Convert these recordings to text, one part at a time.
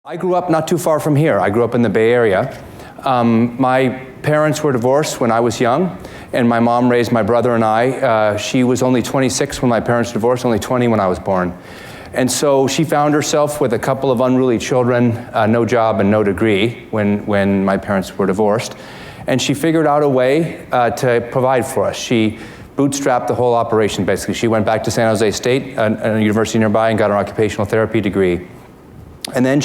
I grew up not too far from here. I grew up in the Bay Area. My parents were divorced when I was young, and my mom raised my brother and I. She was only 26 when my parents divorced, only 20 when I was born. And so she found herself with a couple of unruly children, no job and no degree when my parents were divorced. And she figured out a way to provide for us. She bootstrapped the whole operation, basically. She went back to San Jose State, a university nearby, and got an occupational therapy degree. And then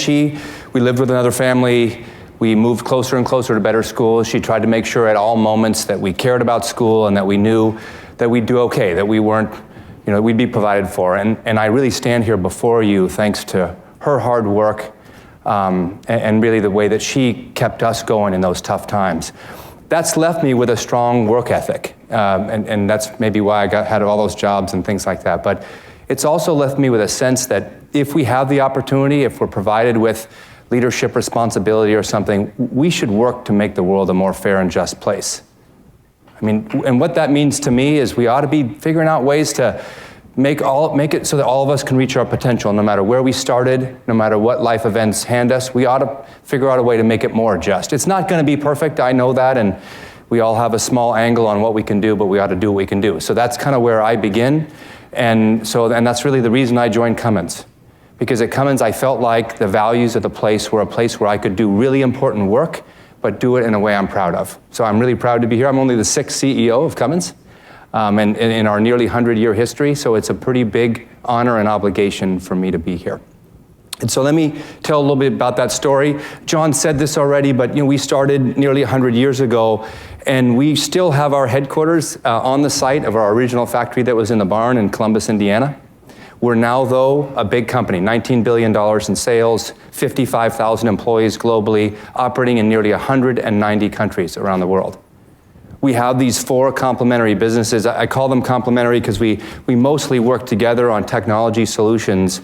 we lived with another family. We moved closer and closer to better schools. She tried to make sure at all moments that we cared about school and that we knew that we'd do okay, that we weren't, we'd be provided for. And I really stand here before you thanks to her hard work and really the way that she kept us going in those tough times. That's left me with a strong work ethic. And that's maybe why I had all those jobs and things like that. But it's also left me with a sense that if we have the opportunity, if we're provided with leadership responsibility or something, we should work to make the world a more fair and just place. And what that means to me is we ought to be figuring out ways to make it so that all of us can reach our potential, no matter where we started, no matter what life events hand us. We ought to figure out a way to make it more just. It's not going to be perfect, I know that, and we all have a small angle on what we can do, but we ought to do what we can do. So that's kind of where I begin. And that's really the reason I joined Cummins. Because at Cummins, I felt like the values of the place were a place where I could do really important work, but do it in a way I'm proud of. So I'm really proud to be here. I'm only the 6th CEO of Cummins, and in our nearly 100-year history, so it's a pretty big honor and obligation for me to be here. And so let me tell a little bit about that story. John said this already, but we started nearly 100 years ago, and we still have our headquarters on the site of our original factory that was in the barn in Columbus, Indiana. We're now, though, a big company, $19 billion in sales, 55,000 employees globally, operating in nearly 190 countries around the world. We have these 4 complementary businesses. I call them complementary because we mostly work together on technology solutions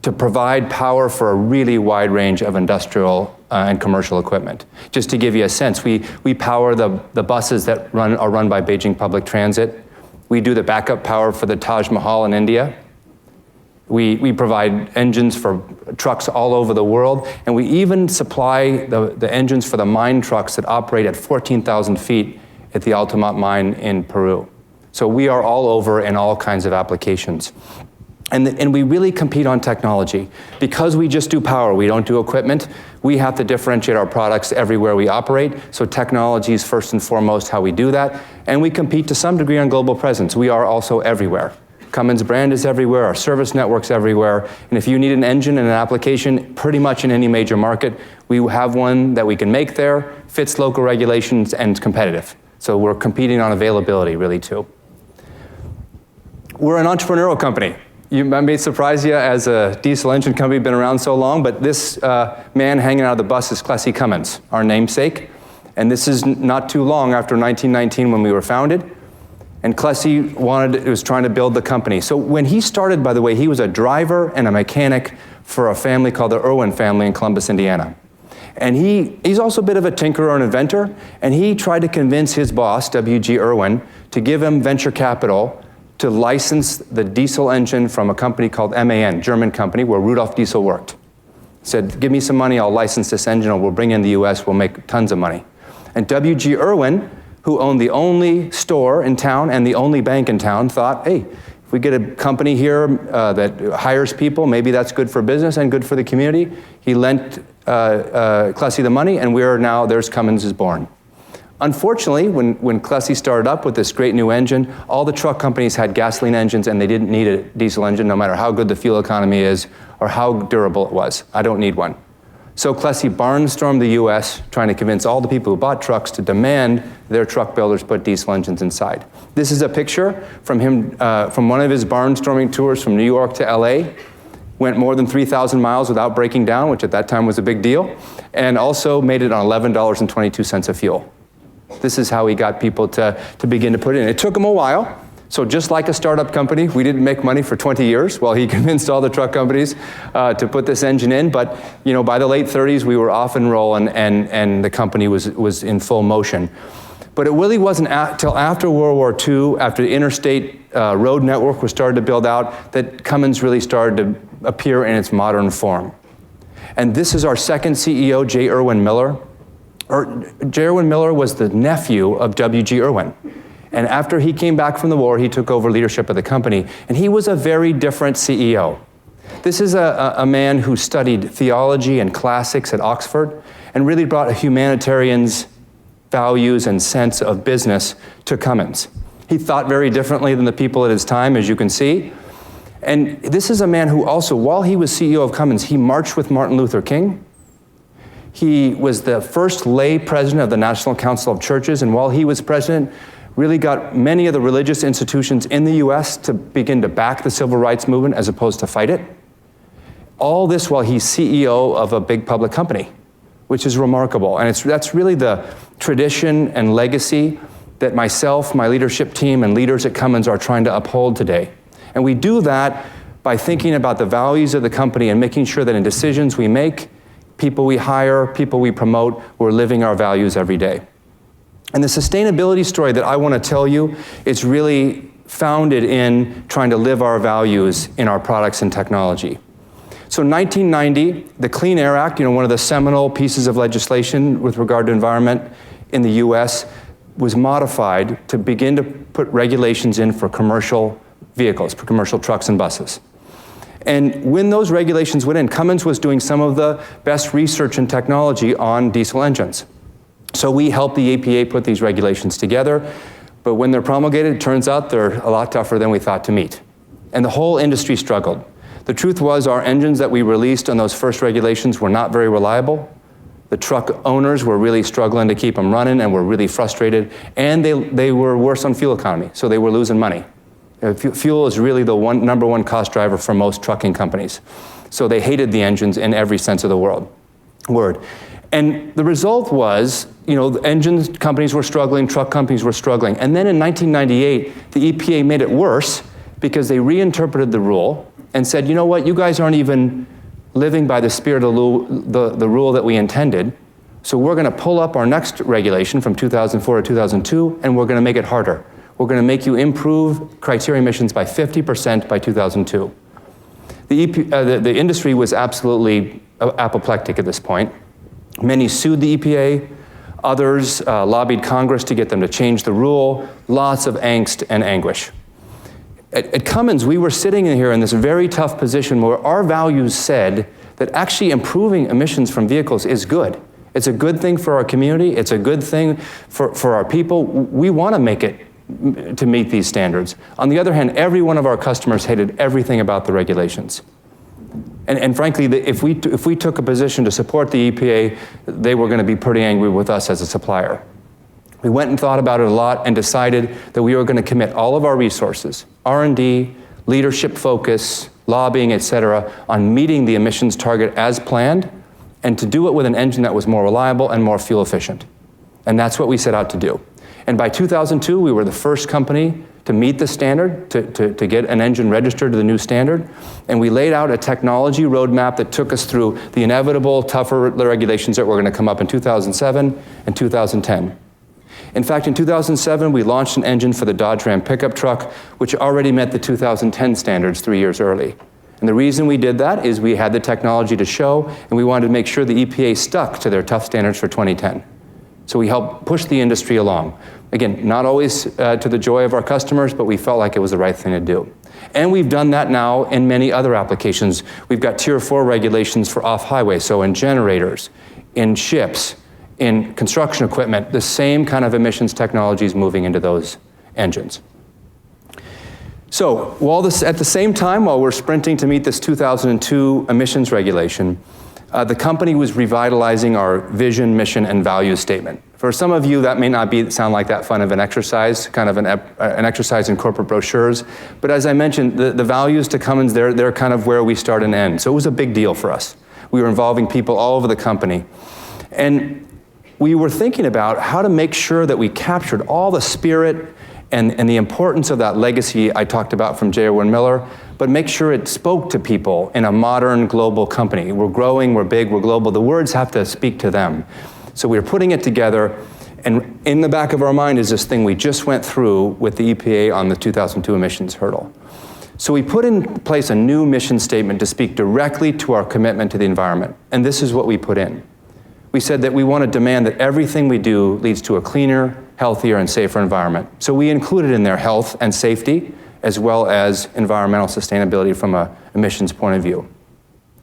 to provide power for a really wide range of industrial and commercial equipment. Just to give you a sense, we power the buses that are run by Beijing Public Transit. We do the backup power for the Taj Mahal in India. We provide engines for trucks all over the world, and we even supply the engines for the mine trucks that operate at 14,000 feet at the Altamont mine in Peru. So we are all over in all kinds of applications. And we really compete on technology. Because we just do power, we don't do equipment, we have to differentiate our products everywhere we operate. So technology is first and foremost how we do that. And we compete to some degree on global presence. We are also everywhere. Cummins brand is everywhere, our service network's everywhere, and if you need an engine and an application pretty much in any major market, we have one that we can make there, fits local regulations, and is competitive. So we're competing on availability, really, too. We're an entrepreneurial company. I may surprise you as a diesel engine company, been around so long, but this man hanging out of the bus is Clessie Cummins, our namesake, and this is not too long after 1919 when we were founded. And Clessie was trying to build the company. So when he started, by the way, he was a driver and a mechanic for a family called the Irwin family in Columbus, Indiana. And he's also a bit of a tinkerer and inventor, and he tried to convince his boss, W.G. Irwin, to give him venture capital to license the diesel engine from a company called MAN, German company, where Rudolf Diesel worked. He said, give me some money, I'll license this engine, or we'll bring in the US, we'll make tons of money. And W.G. Irwin, who owned the only store in town and the only bank in town, thought, hey, if we get a company here that hires people, maybe that's good for business and good for the community. He lent Clessie the money, and there's Cummins is born. Unfortunately, when Clessie started up with this great new engine, all the truck companies had gasoline engines and they didn't need a diesel engine, no matter how good the fuel economy is or how durable it was. I don't need one. So Clessie barnstormed the US, trying to convince all the people who bought trucks to demand their truck builders put diesel engines inside. This is a picture from him, from one of his barnstorming tours from New York to LA. Went more than 3,000 miles without breaking down, which at that time was a big deal, and also made it on $11.22 of fuel. This is how he got people to begin to put it in. It took him a while. So just like a startup company, we didn't make money for 20 years while he convinced all the truck companies to put this engine in. But by the late 30s, we were off and rolling, and the company was in full motion. But it really wasn't till after World War II, after the interstate road network was started to build out, that Cummins really started to appear in its modern form. And this is our second CEO, J. Irwin Miller. J. Irwin Miller was the nephew of W.G. Irwin. And after he came back from the war, he took over leadership of the company, and he was a very different CEO. This is a man who studied theology and classics at Oxford and really brought a humanitarian's values and sense of business to Cummins. He thought very differently than the people at his time, as you can see. And this is a man who also, while he was CEO of Cummins, he marched with Martin Luther King. He was the first lay president of the National Council of Churches, and while he was president, really got many of the religious institutions in the US to begin to back the civil rights movement as opposed to fight it. All this while he's CEO of a big public company, which is remarkable. And that's really the tradition and legacy that myself, my leadership team, and leaders at Cummins are trying to uphold today. And we do that by thinking about the values of the company and making sure that in decisions we make, people we hire, people we promote, we're living our values every day. And the sustainability story that I want to tell you is really founded in trying to live our values in our products and technology. So in 1990, the Clean Air Act, one of the seminal pieces of legislation with regard to environment in the US, was modified to begin to put regulations in for commercial vehicles, for commercial trucks and buses. And when those regulations went in, Cummins was doing some of the best research and technology on diesel engines. So we helped the EPA put these regulations together, but when they're promulgated, it turns out they're a lot tougher than we thought to meet. And the whole industry struggled. The truth was our engines that we released on those first regulations were not very reliable. The truck owners were really struggling to keep them running and were really frustrated, and they were worse on fuel economy, so they were losing money. Fuel is really the number one cost driver for most trucking companies. So they hated the engines in every sense of the word. And the result was, the engine companies were struggling, truck companies were struggling. And then in 1998, the EPA made it worse because they reinterpreted the rule and said, you know what, you guys aren't even living by the spirit of the rule that we intended. So we're going to pull up our next regulation from 2004 to 2002, and we're going to make it harder. We're going to make you improve criteria emissions by 50% by 2002. The industry was absolutely apoplectic at this point. Many sued the EPA. Others lobbied Congress to get them to change the rule. Lots of angst and anguish. At Cummins, we were sitting in here in this very tough position where our values said that actually improving emissions from vehicles is good. It's a good thing for our community. It's a good thing for our people. We want to make it to meet these standards. On the other hand, every one of our customers hated everything about the regulations. And frankly, if we took a position to support the EPA, they were going to be pretty angry with us as a supplier. We went and thought about it a lot and decided that we were going to commit all of our resources, R&D, leadership focus, lobbying, et cetera, on meeting the emissions target as planned, and to do it with an engine that was more reliable and more fuel efficient. And that's what we set out to do. And by 2002, we were the first company to meet the standard, to get an engine registered to the new standard. And we laid out a technology roadmap that took us through the inevitable tougher regulations that were going to come up in 2007 and 2010. In fact, in 2007, we launched an engine for the Dodge Ram pickup truck, which already met the 2010 standards 3 years early. And the reason we did that is we had the technology to show, and we wanted to make sure the EPA stuck to their tough standards for 2010. So we helped push the industry along. Again, not always to the joy of our customers, but we felt like it was the right thing to do. And we've done that now in many other applications. We've got Tier 4 regulations for off-highway, so in generators, in ships, in construction equipment, the same kind of emissions technology is moving into those engines. So at the same time, while we're sprinting to meet this 2002 emissions regulation, the company was revitalizing our vision, mission, and values statement. For some of you, that may not sound like that fun of an exercise, kind of an exercise in corporate brochures. But as I mentioned, the values to Cummins, they're kind of where we start and end. So it was a big deal for us. We were involving people all over the company. And we were thinking about how to make sure that we captured all the spirit and the importance of that legacy I talked about from J. Irwin Miller, but make sure it spoke to people in a modern global company. We're growing, we're big, we're global. The words have to speak to them. So we were putting it together, and in the back of our mind is this thing we just went through with the EPA on the 2002 emissions hurdle. So we put in place a new mission statement to speak directly to our commitment to the environment. And this is what we put in. We said that we want to demand that everything we do leads to a cleaner, healthier, and safer environment. So we included in there health and safety, as well as environmental sustainability from an emissions point of view.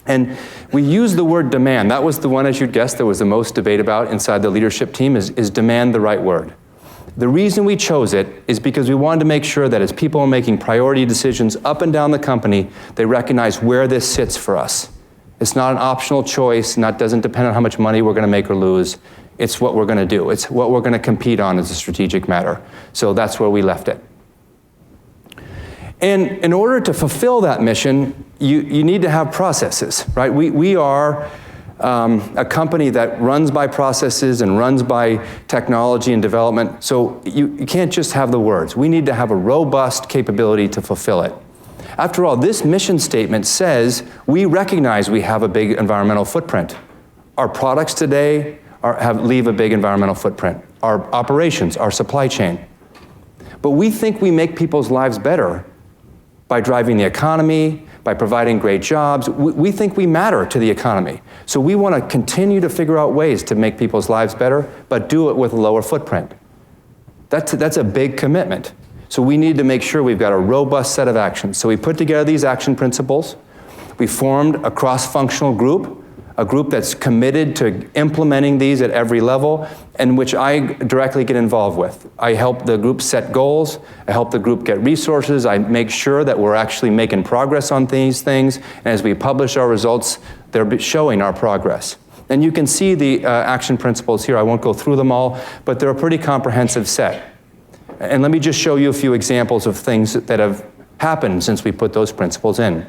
And we use the word demand. That was the one, as you'd guess, there was the most debate about inside the leadership team. Is demand the right word? The reason we chose it is because we wanted to make sure that as people are making priority decisions up and down the company, they recognize where this sits for us. It's not an optional choice, and that doesn't depend on how much money we're going to make or lose. It's what we're going to do. It's what we're going to compete on as a strategic matter. So that's where we left it. And in order to fulfill that mission, you need to have processes, right? We are a company that runs by processes and runs by technology and development. So you can't just have the words. We need to have a robust capability to fulfill it. After all, this mission statement says we recognize we have a big environmental footprint. Our products today leave a big environmental footprint. Our operations, our supply chain. But we think we make people's lives better by driving the economy, by providing great jobs. We think we matter to the economy. So we want to continue to figure out ways to make people's lives better, but do it with a lower footprint. That's a big commitment. So we need to make sure we've got a robust set of actions. So we put together these action principles. We formed a cross-functional group, a group that's committed to implementing these at every level, and which I directly get involved with. I help the group set goals, I help the group get resources, I make sure that we're actually making progress on these things, and as we publish our results, they're showing our progress. And you can see the action principles here. I won't go through them all, but they're a pretty comprehensive set. And let me just show you a few examples of things that have happened since we put those principles in.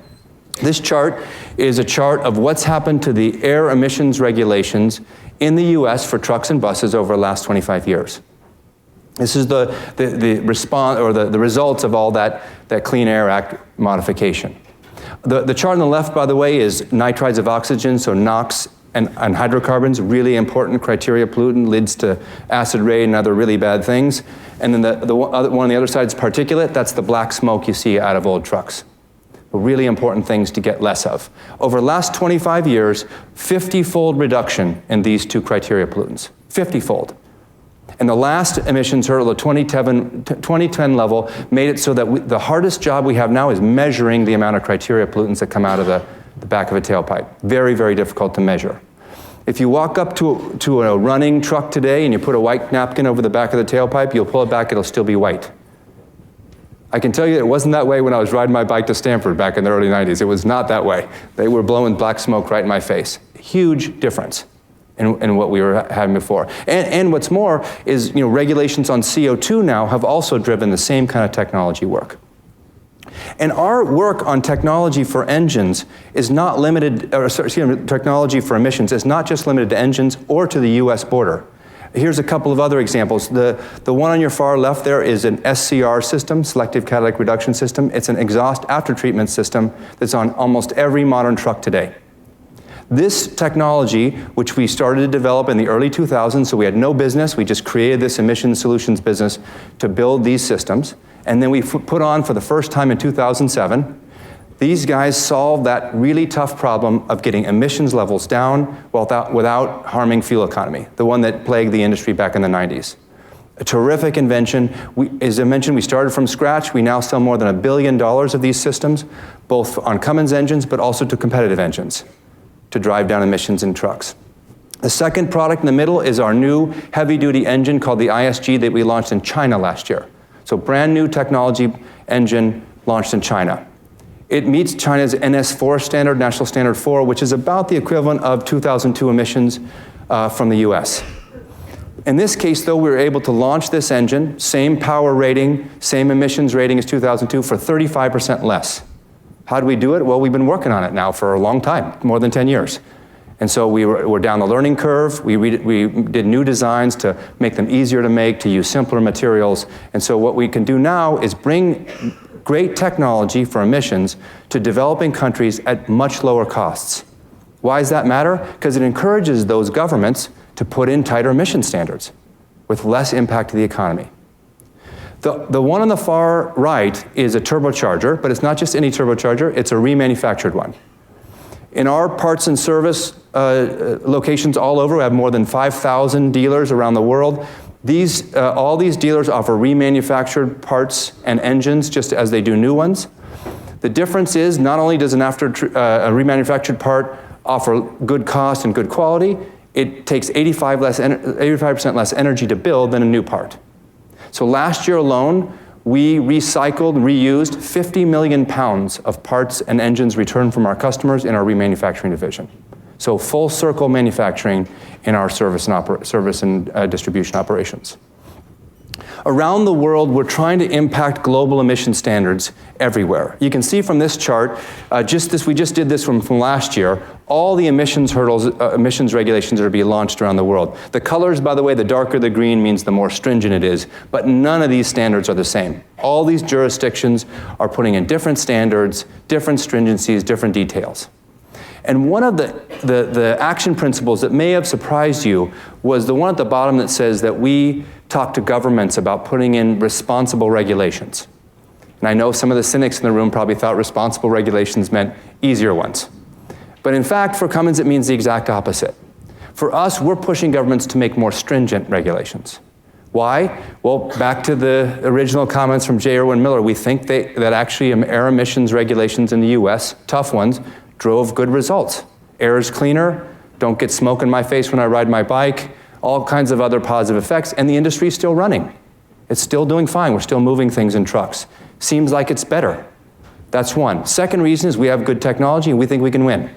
This chart is a chart of what's happened to the air emissions regulations in the US for trucks and buses over the last 25 years. This is the response or the results of all that Clean Air Act modification. The chart on the left, by the way, is nitrides of oxygen, so NOx and hydrocarbons, really important criteria pollutant, leads to acid rain and other really bad things. And then the one on the other side is particulate. That's the black smoke you see out of old trucks. Really important things to get less of. Over the last 25 years, 50-fold reduction in these two criteria pollutants. 50-fold. And the last emissions hurdle, the 2010 level, made it so that the hardest job we have now is measuring the amount of criteria pollutants that come out of the back of a tailpipe. Very, very difficult to measure. If you walk up to a running truck today and you put a white napkin over the back of the tailpipe, you'll pull it back, it'll still be white. I can tell you it wasn't that way when I was riding my bike to Stanford back in the early 90s. It was not that way. They were blowing black smoke right in my face. Huge difference in what we were having before. And what's more is, regulations on CO2 now have also driven the same kind of technology work. And our work on technology for engines is not limited, technology for emissions is not just limited to engines or to the US border. Here's a couple of other examples. The one on your far left there is an SCR system, selective catalytic reduction system. It's an exhaust after-treatment system that's on almost every modern truck today. This technology, which we started to develop in the early 2000s, so we had no business, we just created this emission solutions business to build these systems, and then we put on for the first time in 2007. These guys solved that really tough problem of getting emissions levels down without harming fuel economy, the one that plagued the industry back in the 90s. A terrific invention. As I mentioned, we started from scratch. We now sell more than $1 billion of these systems, both on Cummins engines, but also to competitive engines to drive down emissions in trucks. The second product in the middle is our new heavy-duty engine called the ISG that we launched in China last year. So brand new technology engine launched in China. It meets China's NS4 standard, National Standard 4, which is about the equivalent of 2002 emissions from the US. In this case, though, we were able to launch this engine, same power rating, same emissions rating as 2002, for 35% less. How did we do it? Well, we've been working on it now for a long time, more than 10 years. And so we're down the learning curve. We did new designs to make them easier to make, to use simpler materials. And so what we can do now is bring great technology for emissions to developing countries at much lower costs. Why does that matter? Because it encourages those governments to put in tighter emission standards with less impact to the economy. The one on the far right is a turbocharger, but it's not just any turbocharger, it's a remanufactured one. In our parts and service locations all over, we have more than 5,000 dealers around the world. All these dealers offer remanufactured parts and engines just as they do new ones. The difference is not only does a remanufactured part offer good cost and good quality, it takes 85% less energy to build than a new part. So last year alone, we recycled and reused 50 million pounds of parts and engines returned from our customers in our remanufacturing division. So full circle manufacturing in our service and distribution operations. Around the world, we're trying to impact global emission standards everywhere. You can see from this chart, we just did this from last year, all the emissions hurdles, emissions regulations that are being launched around the world. The colors, by the way, the darker the green means the more stringent it is, but none of these standards are the same. All these jurisdictions are putting in different standards, different stringencies, different details. And one of the action principles that may have surprised you was the one at the bottom that says that we talk to governments about putting in responsible regulations. And I know some of the cynics in the room probably thought responsible regulations meant easier ones. But in fact, for Cummins, it means the exact opposite. For us, we're pushing governments to make more stringent regulations. Why? Well, back to the original comments from J. Irwin Miller, we think that actually air emissions regulations in the US, tough ones, drove good results. Air is cleaner, don't get smoke in my face when I ride my bike, all kinds of other positive effects, and the industry is still running. It's still doing fine, we're still moving things in trucks. Seems like it's better. That's one. Second reason is we have good technology and we think we can win.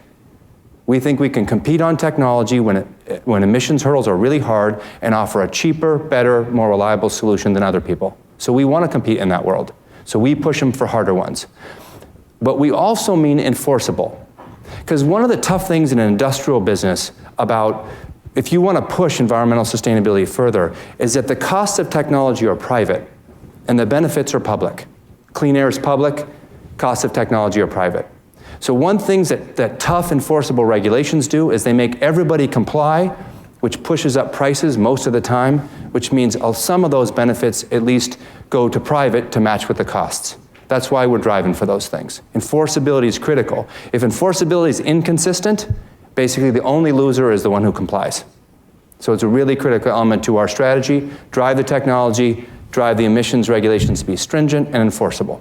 We think we can compete on technology when emissions hurdles are really hard and offer a cheaper, better, more reliable solution than other people. So we want to compete in that world. So we push them for harder ones. But we also mean enforceable. Because one of the tough things in an industrial business about if you want to push environmental sustainability further is that the costs of technology are private and the benefits are public. Clean air is public, costs of technology are private. So one thing that tough enforceable regulations do is they make everybody comply, which pushes up prices most of the time, which means some of those benefits at least go to private to match with the costs. That's why we're driving for those things. Enforceability is critical. If enforceability is inconsistent, basically the only loser is the one who complies. So it's a really critical element to our strategy. Drive the technology, drive the emissions regulations to be stringent and enforceable.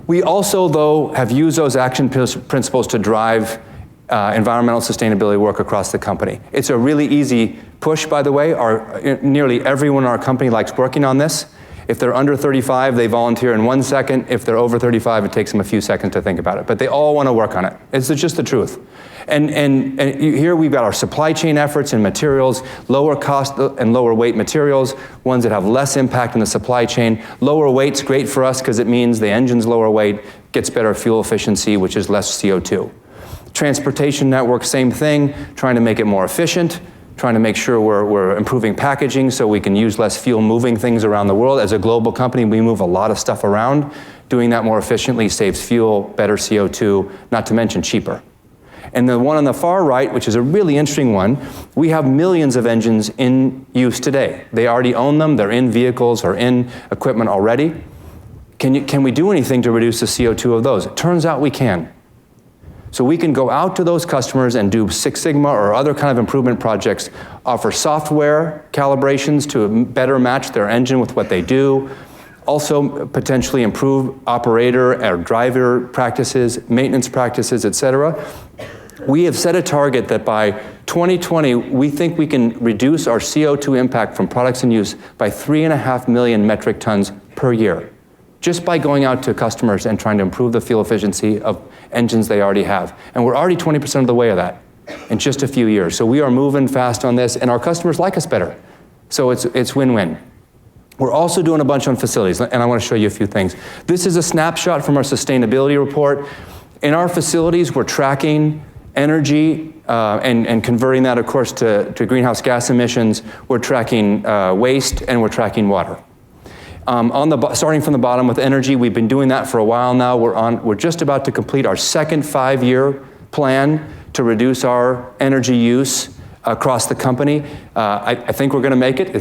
We also, though, have used those action principles to drive environmental sustainability work across the company. It's a really easy push, by the way. Nearly everyone in our company likes working on this. If they're under 35, they volunteer in 1 second. If they're over 35, it takes them a few seconds to think about it. But they all want to work on it. It's just the truth. And here we've got our supply chain efforts and materials, lower cost and lower weight materials, ones that have less impact in the supply chain. Lower weight's great for us because it means the engine's lower weight gets better fuel efficiency, which is less CO2. Transportation network, same thing, trying to make it more efficient, trying to make sure we're improving packaging so we can use less fuel moving things around the world. As a global company, we move a lot of stuff around. Doing that more efficiently saves fuel, better CO2, not to mention cheaper. And the one on the far right, which is a really interesting one, we have millions of engines in use today. They already own them, they're in vehicles or in equipment already. Can we do anything to reduce the CO2 of those? It turns out we can. So we can go out to those customers and do Six Sigma or other kind of improvement projects, offer software calibrations to better match their engine with what they do, also potentially improve operator or driver practices, maintenance practices, et cetera. We have set a target that by 2020, we think we can reduce our CO2 impact from products in use by 3.5 million metric tons per year, just by going out to customers and trying to improve the fuel efficiency of engines they already have. And we're already 20% of the way of that in just a few years. So we are moving fast on this, and our customers like us better. So it's win-win. We're also doing a bunch on facilities, and I want to show you a few things. This is a snapshot from our sustainability report. In our facilities, we're tracking energy and converting that, of course, to greenhouse gas emissions. We're tracking waste, and we're tracking water. Starting from the bottom with energy, we've been doing that for a while now. We're just about to complete our second 5-year plan to reduce our energy use across the company. I think we're going to make it.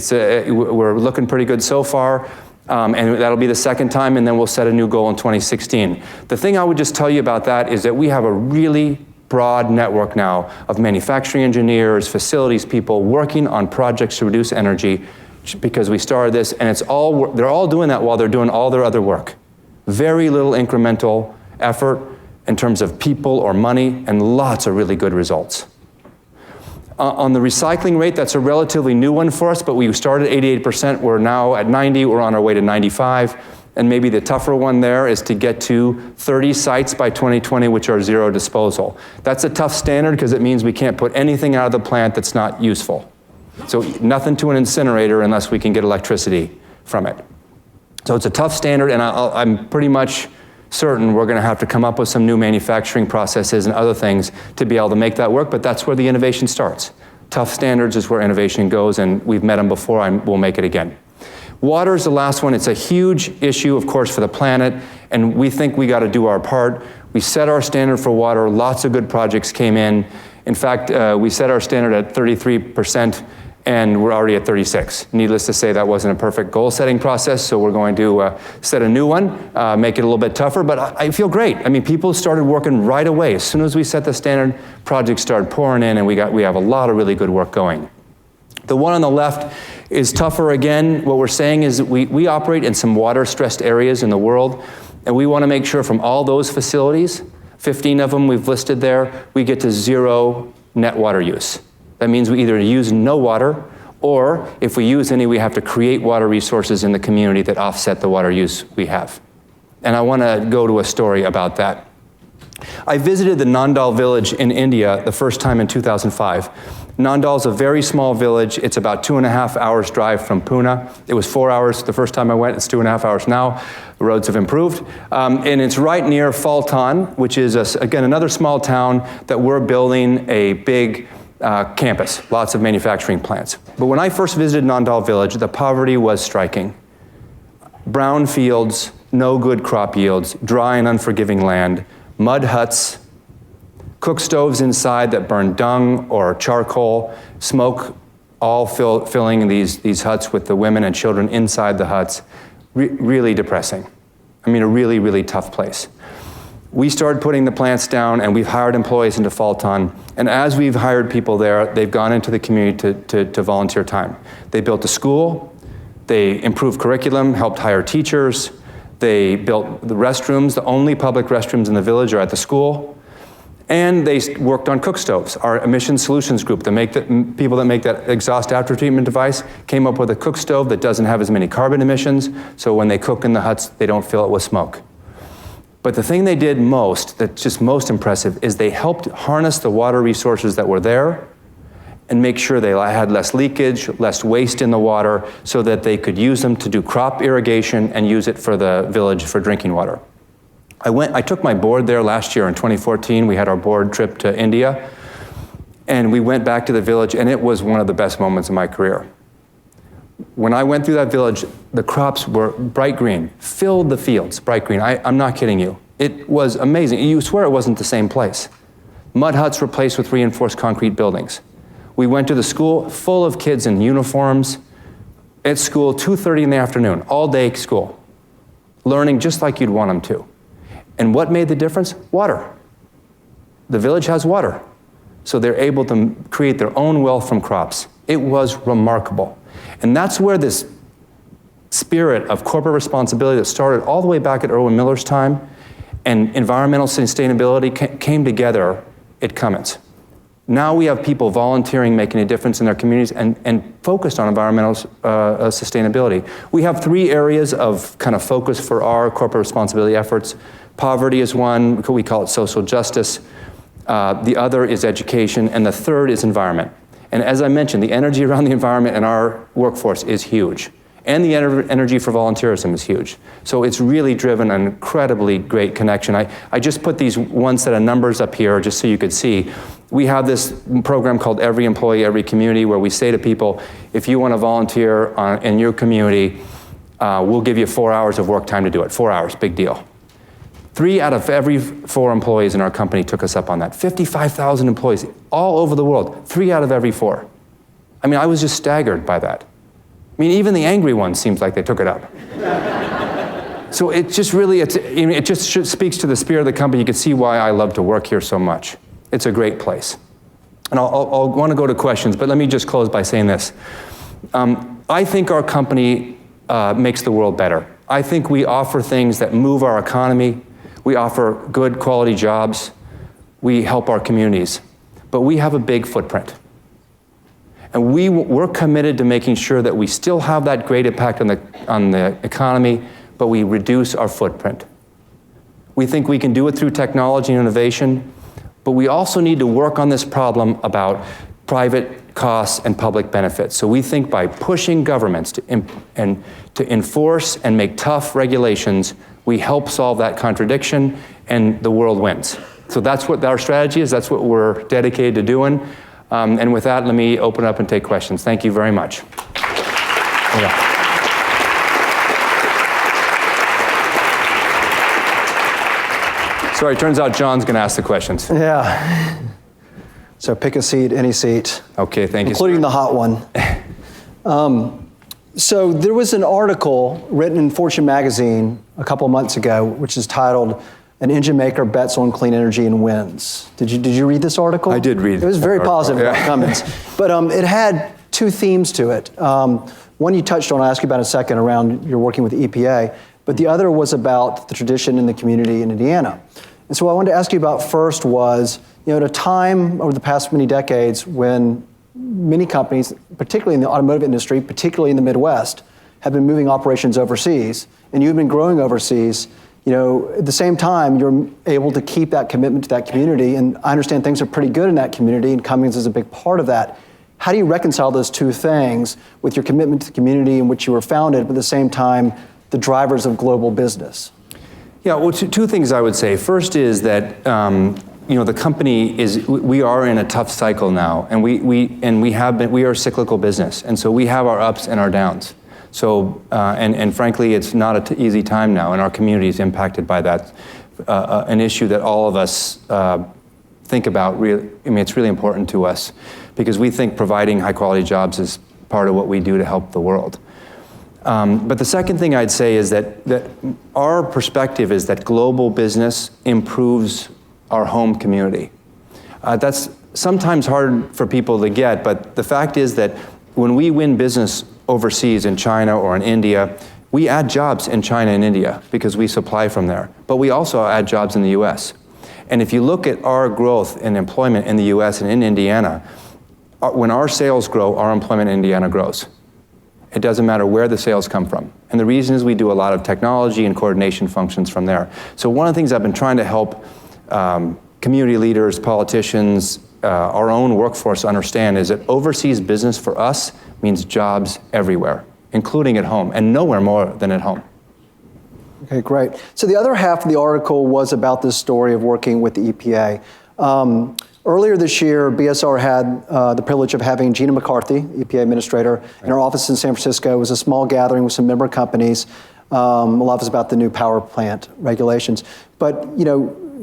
We're looking pretty good so far. And that'll be the second time, and then we'll set a new goal in 2016. The thing I would just tell you about that is that we have a really broad network now of manufacturing engineers, facilities people working on projects to reduce energy, because we started this, and they're all doing that while they're doing all their other work. Very little incremental effort in terms of people or money, and lots of really good results. On the recycling rate, that's a relatively new one for us, but we started at 88%, we're now at 90, we're on our way to 95, and maybe the tougher one there is to get to 30 sites by 2020, which are zero disposal. That's a tough standard because it means we can't put anything out of the plant that's not useful. So nothing to an incinerator unless we can get electricity from it. So it's a tough standard, and I'm pretty much certain we're going to have to come up with some new manufacturing processes and other things to be able to make that work, but that's where the innovation starts. Tough standards is where innovation goes, and we've met them before, and we'll make it again. Water is the last one. It's a huge issue, of course, for the planet, and we think we got to do our part. We set our standard for water. Lots of good projects came in. In fact, we set our standard at 33%, and we're already at 36. Needless to say, that wasn't a perfect goal-setting process, so we're going to set a new one, make it a little bit tougher, but I feel great. I mean, people started working right away. As soon as we set the standard, projects started pouring in, and we have a lot of really good work going. The one on the left is tougher again. What we're saying is that we operate in some water-stressed areas in the world, and we want to make sure from all those facilities, 15 of them we've listed there, we get to zero net water use. That means we either use no water, or if we use any, we have to create water resources in the community that offset the water use we have. And I want to go to a story about that. I visited the Nandal village in India the first time in 2005. Nandal is a very small village. It's about 2.5 hours drive from Pune. It was 4 hours the first time I went. It's 2.5 hours now. The roads have improved. And it's right near Faltan, which is, again, another small town that we're building a big campus, lots of manufacturing plants. But when I first visited Nandal village, the poverty was striking. Brown fields, no good crop yields, dry and unforgiving land, mud huts, cook stoves inside that burn dung or charcoal, smoke all filling these huts with the women and children inside the huts. Really depressing. I mean, a really, really tough place. We started putting the plants down, and we've hired employees into Faltan. And as we've hired people there, they've gone into the community to volunteer time. They built a school, they improved curriculum, helped hire teachers, they built the restrooms. The only public restrooms in the village are at the school. And they worked on cook stoves. Our Emission Solutions group, people that make that exhaust after treatment device, came up with a cook stove that doesn't have as many carbon emissions, so when they cook in the huts, they don't fill it with smoke. But the thing they did most, that's just most impressive, is they helped harness the water resources that were there and make sure they had less leakage, less waste in the water, so that they could use them to do crop irrigation and use it for the village for drinking water. I took my board there last year in 2014. We had our board trip to India, and we went back to the village, and it was one of the best moments of my career. When I went through that village, the crops were bright green, filled the fields, bright green. I'm not kidding you. It was amazing. You swear it wasn't the same place. Mud huts replaced with reinforced concrete buildings. We went to the school full of kids in uniforms, at school 2:30 in the afternoon, all day school, learning just like you'd want them to. And what made the difference? Water. The village has water, so they're able to create their own wealth from crops. It was remarkable. And that's where this spirit of corporate responsibility that started all the way back at Irwin Miller's time and environmental sustainability came together at Cummins. Now we have people volunteering, making a difference in their communities and focused on environmental sustainability. We have 3 areas of kind of focus for our corporate responsibility efforts. Poverty is one, we call it social justice. The other is education, and the third is environment. And as I mentioned, the energy around the environment in our workforce is huge. And the energy for volunteerism is huge. So it's really driven an incredibly great connection. I just put these one set of numbers up here just so you could see. We have this program called Every Employee, Every Community, where we say to people, if you want to volunteer in your community, we'll give you 4 hours of work time to do it. 4 hours, big deal. 3 out of every 4 employees in our company took us up on that. 55,000 employees all over the world, 3 out of every 4. I mean, I was just staggered by that. I mean, even the angry ones seems like they took it up. So it just really, it just speaks to the spirit of the company. You can see why I love to work here so much. It's a great place. And I'll want to go to questions, but let me just close by saying this. I think our company makes the world better. I think we offer things that move our economy. We offer good quality jobs. We help our communities. But we have a big footprint. And we're committed to making sure that we still have that great impact on the economy, but we reduce our footprint. We think we can do it through technology and innovation, but we also need to work on this problem about private costs and public benefits. So we think by pushing governments to enforce and make tough regulations, we help solve that contradiction and the world wins. So that's what our strategy is, that's what we're dedicated to doing. And with that, let me open up and take questions. Thank you very much. Yeah. Sorry, it turns out John's going to ask the questions. Yeah. So pick a seat, any seat. Okay, thank you. Including the hot one. So there was an article written in Fortune magazine a couple of months ago, which is titled, "An Engine Maker Bets on Clean Energy and Wins." Did you read this article? I did read it. It was very positive about Cummins. But it had two themes to it. One you touched on, I'll ask you about in a second, around your working with the EPA. But the other was about the tradition in the community in Indiana. And so what I wanted to ask you about first was, at a time over the past many decades when many companies, particularly in the automotive industry, particularly in the Midwest, have been moving operations overseas, and you've been growing overseas, at the same time, you're able to keep that commitment to that community, and I understand things are pretty good in that community, and Cummins is a big part of that. How do you reconcile those two things with your commitment to the community in which you were founded, but at the same time, the drivers of global business? Yeah, well, two things I would say. First is that the company we are in a tough cycle now, and we are a cyclical business, and so we have our ups and our downs. So and frankly, it's not an easy time now, and our community is impacted by that. An issue that all of us think about. It's really important to us because we think providing high quality jobs is part of what we do to help the world. But the second thing I'd say is that our perspective is that global business improves our home community. That's sometimes hard for people to get, but the fact is that when we win business overseas in China or in India, we add jobs in China and India because we supply from there, but we also add jobs in the US. And if you look at our growth in employment in the US and in Indiana, when our sales grow, our employment in Indiana grows. It doesn't matter where the sales come from. And the reason is we do a lot of technology and coordination functions from there. So one of the things I've been trying to help community leaders, politicians, our own workforce understand is that overseas business for us means jobs everywhere, including at home, and nowhere more than at home. Okay, great. So the other half of the article was about this story of working with the EPA. Earlier this year, BSR had the privilege of having Gina McCarthy, EPA administrator, in our office in San Francisco. It was a small gathering with some member companies. A lot was about the new power plant regulations. But,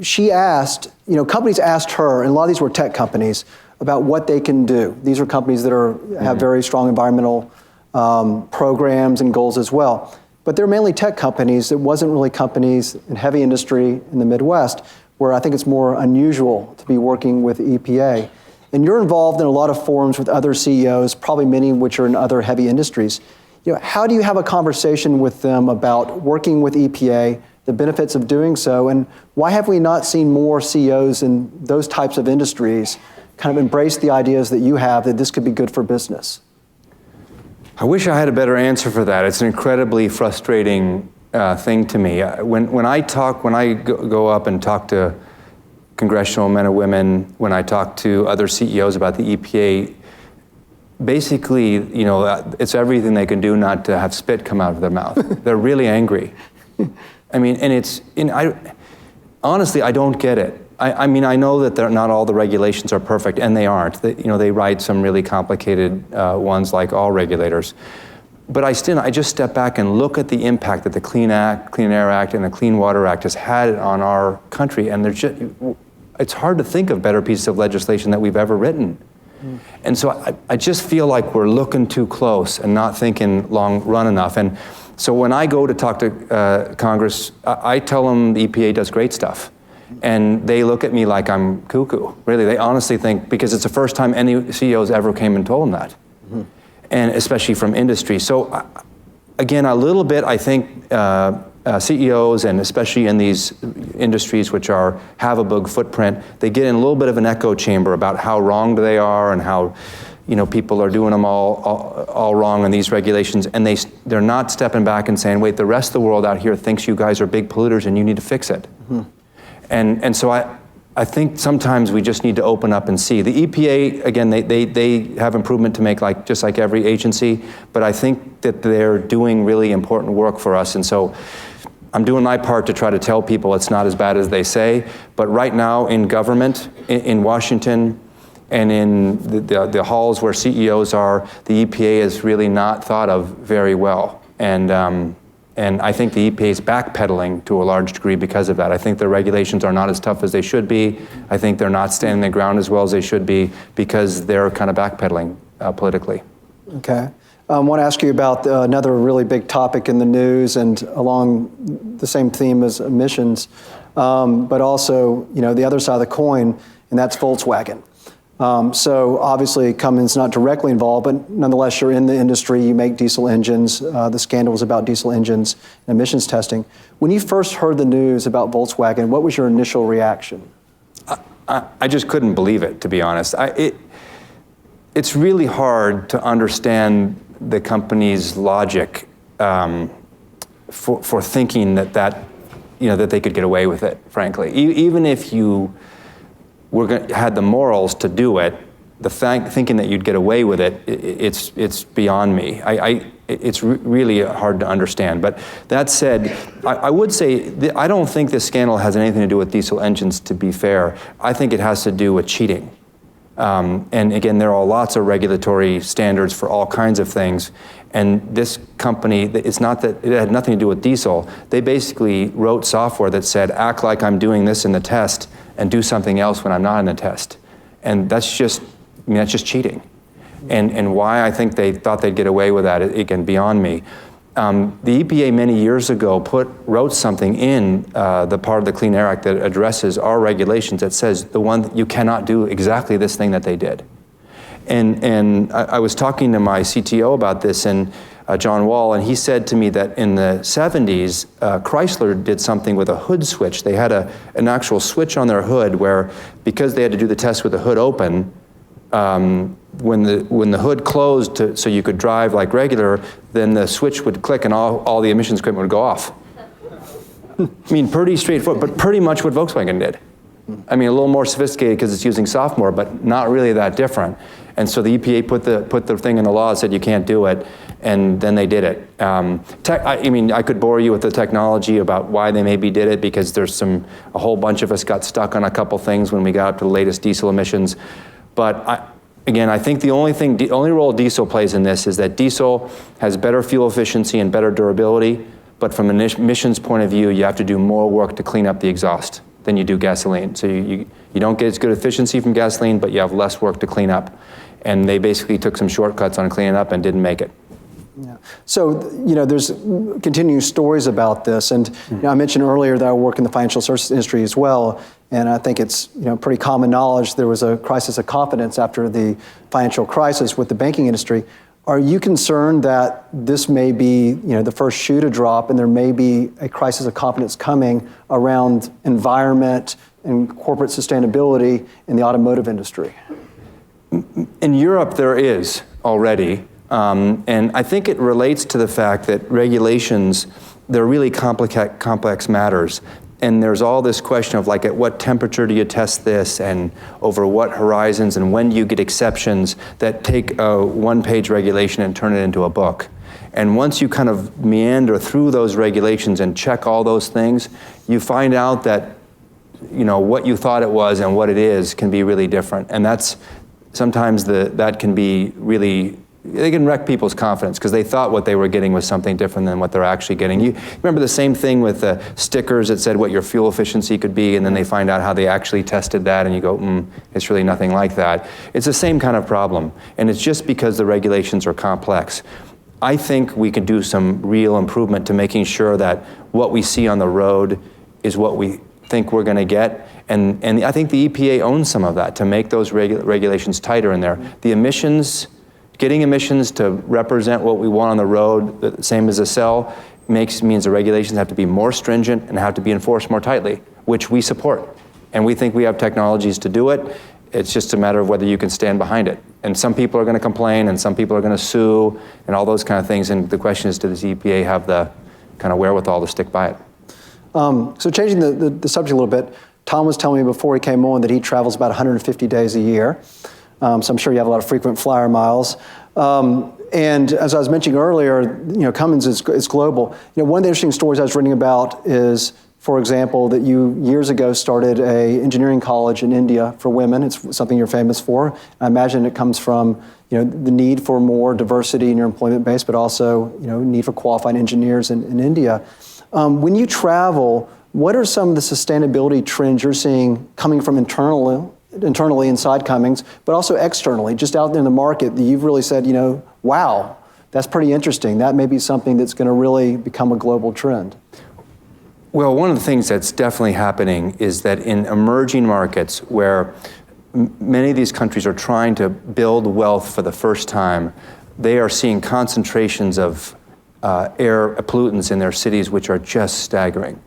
she asked, companies asked her, and a lot of these were tech companies, about what they can do. These are companies that have very strong environmental programs and goals as well. But they're mainly tech companies. It wasn't really companies in heavy industry in the Midwest, where I think it's more unusual to be working with EPA. And you're involved in a lot of forums with other CEOs, probably many of which are in other heavy industries. How do you have a conversation with them about working with EPA, the benefits of doing so, and why have we not seen more CEOs in those types of industries kind of embrace the ideas that you have that this could be good for business? I wish I had a better answer for that. It's an incredibly frustrating thing to me. When I go up and talk to congressional men and women, when I talk to other CEOs about the EPA, basically, it's everything they can do not to have spit come out of their mouth. They're really angry. Honestly, I don't get it. I know that not all the regulations are perfect, and they aren't. They write some really complicated ones, like all regulators. But I just step back and look at the impact that the Clean Air Act and the Clean Water Act has had on our country, and it's hard to think of better pieces of legislation that we've ever written. And so I just feel like we're looking too close and not thinking long run enough. And so when I go to talk to Congress, I tell them the EPA does great stuff. And they look at me like I'm cuckoo. Really, they honestly think, because it's the first time any CEOs ever came and told them that. And especially from industry. So again, a little bit, I think CEOs, and especially in these industries which have a big footprint, they get in a little bit of an echo chamber about how wrong they are and how people are doing them all wrong in these regulations, and they're not stepping back and saying, wait, the rest of the world out here thinks you guys are big polluters and you need to fix it. And so I think sometimes we just need to open up and see. The EPA, again, they have improvement to make, just like every agency, but I think that they're doing really important work for us. And so I'm doing my part to try to tell people it's not as bad as they say. But right now in government, in Washington, and in the halls where CEOs are, the EPA is really not thought of very well. And I think the EPA is backpedaling to a large degree because of that. I think the regulations are not as tough as they should be. I think they're not standing their ground as well as they should be because they're kind of backpedaling politically. Okay. I want to ask you about another really big topic in the news and along the same theme as emissions, but also, the other side of the coin, and that's Volkswagen. So obviously Cummins not directly involved, but nonetheless you're in the industry, you make diesel engines. The scandal was about diesel engines and emissions testing. When you first heard the news about Volkswagen, what was your initial reaction? I just couldn't believe it, to be honest. It's really hard to understand the company's logic for thinking that they could get away with it, frankly. Even if you had the morals to do it, thinking that you'd get away with it, it's beyond me. It's really hard to understand. But that said, I would say I don't think this scandal has anything to do with diesel engines, to be fair. I think it has to do with cheating. And again, there are lots of regulatory standards for all kinds of things. And this company, it's not that it had nothing to do with diesel. They basically wrote software that said, act like I'm doing this in the test and do something else when I'm not in the test. And that's just cheating. And why I think they thought they'd get away with that, again, beyond me. The EPA many years ago wrote something in the part of the Clean Air Act that addresses our regulations that says you cannot do exactly this thing that they did. And I was talking to my CTO about this, and John Wall, and he said to me that in the 70s, Chrysler did something with a hood switch. They had an actual switch on their hood where, because they had to do the test with the hood open, when the hood closed so you could drive like regular, then the switch would click and all the emissions equipment would go off. I mean, pretty straightforward, but pretty much what Volkswagen did. I mean, a little more sophisticated because it's using software, but not really that different. And so the EPA put the thing in the law and said you can't do it, and then they did it. I could bore you with the technology about why they maybe did it, because a whole bunch of us got stuck on a couple things when we got up to the latest diesel emissions. But I think the only role diesel plays in this is that diesel has better fuel efficiency and better durability, but from an emissions point of view, you have to do more work to clean up the exhaust than you do gasoline. So you don't get as good efficiency from gasoline, but you have less work to clean up. And they basically took some shortcuts on cleaning up and didn't make it. Yeah. So, there's continuing stories about this. And I mentioned earlier that I work in the financial services industry as well. And I think it's, pretty common knowledge there was a crisis of confidence after the financial crisis with the banking industry. Are you concerned that this may be, the first shoe to drop, and there may be a crisis of confidence coming around environment and corporate sustainability in the automotive industry? In Europe, there is already. And I think it relates to the fact that regulations, they're really complex matters. And there's all this question of at what temperature do you test this, and over what horizons, and when do you get exceptions that take a one-page regulation and turn it into a book. And once you kind of meander through those regulations and check all those things, you find out that what you thought it was and what it is can be really different. And that's sometimes that can be really they can wreck people's confidence because they thought what they were getting was something different than what they're actually getting. You remember the same thing with the stickers that said what your fuel efficiency could be, and then they find out how they actually tested that, and you go, it's really nothing like that. It's the same kind of problem, and it's just because the regulations are complex. I think we can do some real improvement to making sure that what we see on the road is what we think we're going to get, and I think the EPA owns some of that to make those regulations tighter in there. The emissions, getting emissions to represent what we want on the road, the same as a cell, means the regulations have to be more stringent and have to be enforced more tightly, which we support. And we think we have technologies to do it. It's just a matter of whether you can stand behind it. And some people are going to complain, and some people are going to sue, and all those kind of things. And the question is, does the EPA have the kind of wherewithal to stick by it? So changing the subject a little bit, Tom was telling me before he came on that he travels about 150 days a year. So I'm sure you have a lot of frequent flyer miles. And as I was mentioning earlier, Cummins is global. One of the interesting stories I was reading about is, for example, that you years ago started a engineering college in India for women. It's something you're famous for. I imagine it comes from the need for more diversity in your employment base, but also need for qualified engineers in India. When you travel, what are some of the sustainability trends you're seeing coming from internally inside Cummins, but also externally, just out there in the market that you've really said, wow, that's pretty interesting. That may be something that's going to really become a global trend? Well, one of the things that's definitely happening is that in emerging markets where many of these countries are trying to build wealth for the first time, they are seeing concentrations of air pollutants in their cities which are just staggering.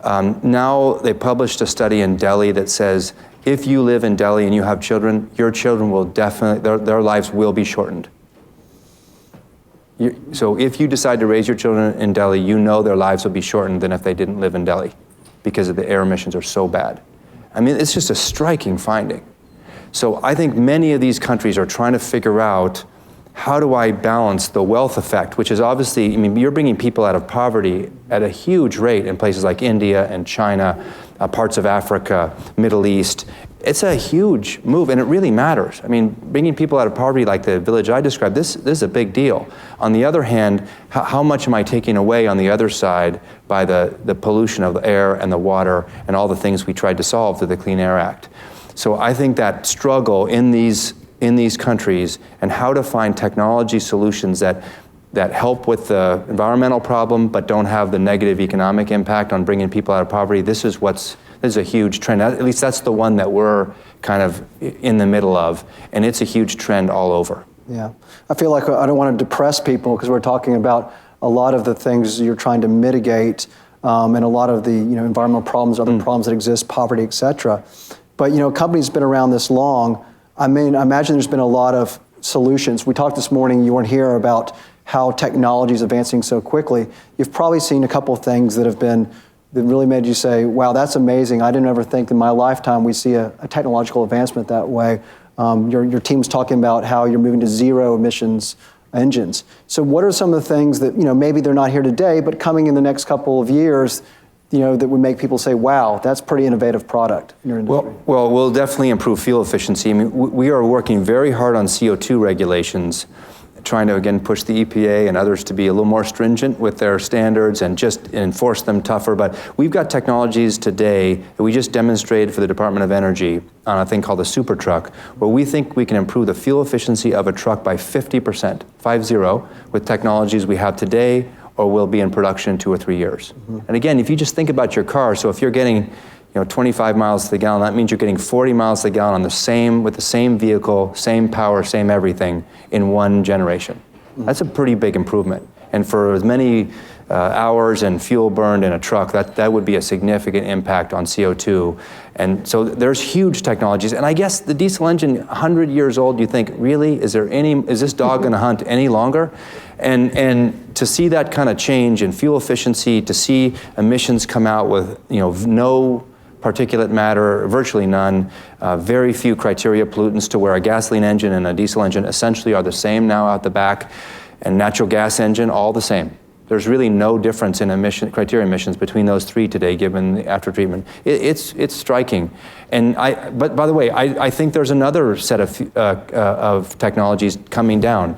Now they published a study in Delhi that says if you live in Delhi and you have children, your children will definitely, their lives will be shortened. So if you decide to raise your children in Delhi, their lives will be shortened than if they didn't live in Delhi because of the air emissions are so bad. I mean, it's just a striking finding. So I think many of these countries are trying to figure out, how do I balance the wealth effect, which is obviously, you're bringing people out of poverty at a huge rate in places like India and China, parts of Africa, Middle East. It's a huge move, and it really matters. Bringing people out of poverty like the village I described, this is a big deal. On the other hand, how much am I taking away on the other side by the pollution of the air and the water and all the things we tried to solve through the Clean Air Act? So I think that struggle in these countries and how to find technology solutions that help with the environmental problem but don't have the negative economic impact on bringing people out of poverty, this is a huge trend. At least that's the one that we're kind of in the middle of, and it's a huge trend all over. Yeah, I feel like I don't want to depress people because we're talking about a lot of the things you're trying to mitigate and a lot of the environmental problems, other problems that exist, poverty, et cetera. But company's been around this long. I imagine there's been a lot of solutions. We talked this morning, you weren't here, about how technology is advancing so quickly. You've probably seen a couple of things that really made you say, wow, that's amazing. I didn't ever think in my lifetime we'd see a technological advancement that way. Your team's talking about how you're moving to zero emissions engines. So what are some of the things that, maybe they're not here today, but coming in the next couple of years, that would make people say, wow, that's a pretty innovative product in your industry? Well, we'll definitely improve fuel efficiency. We are working very hard on CO2 regulations, trying to, again, push the EPA and others to be a little more stringent with their standards and just enforce them tougher. But we've got technologies today that we just demonstrated for the Department of Energy on a thing called the super truck, where we think we can improve the fuel efficiency of a truck by 50%, 50, with technologies we have today or will be in production in 2 or 3 years. Mm-hmm. And again, if you just think about your car, so if you're getting 25 miles to the gallon, that means you're getting 40 miles to the gallon with the same vehicle, same power, same everything in one generation. Mm-hmm. That's a pretty big improvement. And for as many hours and fuel burned in a truck, that would be a significant impact on CO2. And so there's huge technologies. And I guess the diesel engine, 100 years old, you think, really, is this dog gonna hunt any longer? And to see that kind of change in fuel efficiency, to see emissions come out with no particulate matter, virtually none, very few criteria pollutants, to where a gasoline engine and a diesel engine essentially are the same now out the back, and natural gas engine, all the same. There's really no difference in criteria emissions between those three today, given the after treatment. It's striking. And but by the way, I think there's another set of technologies coming down.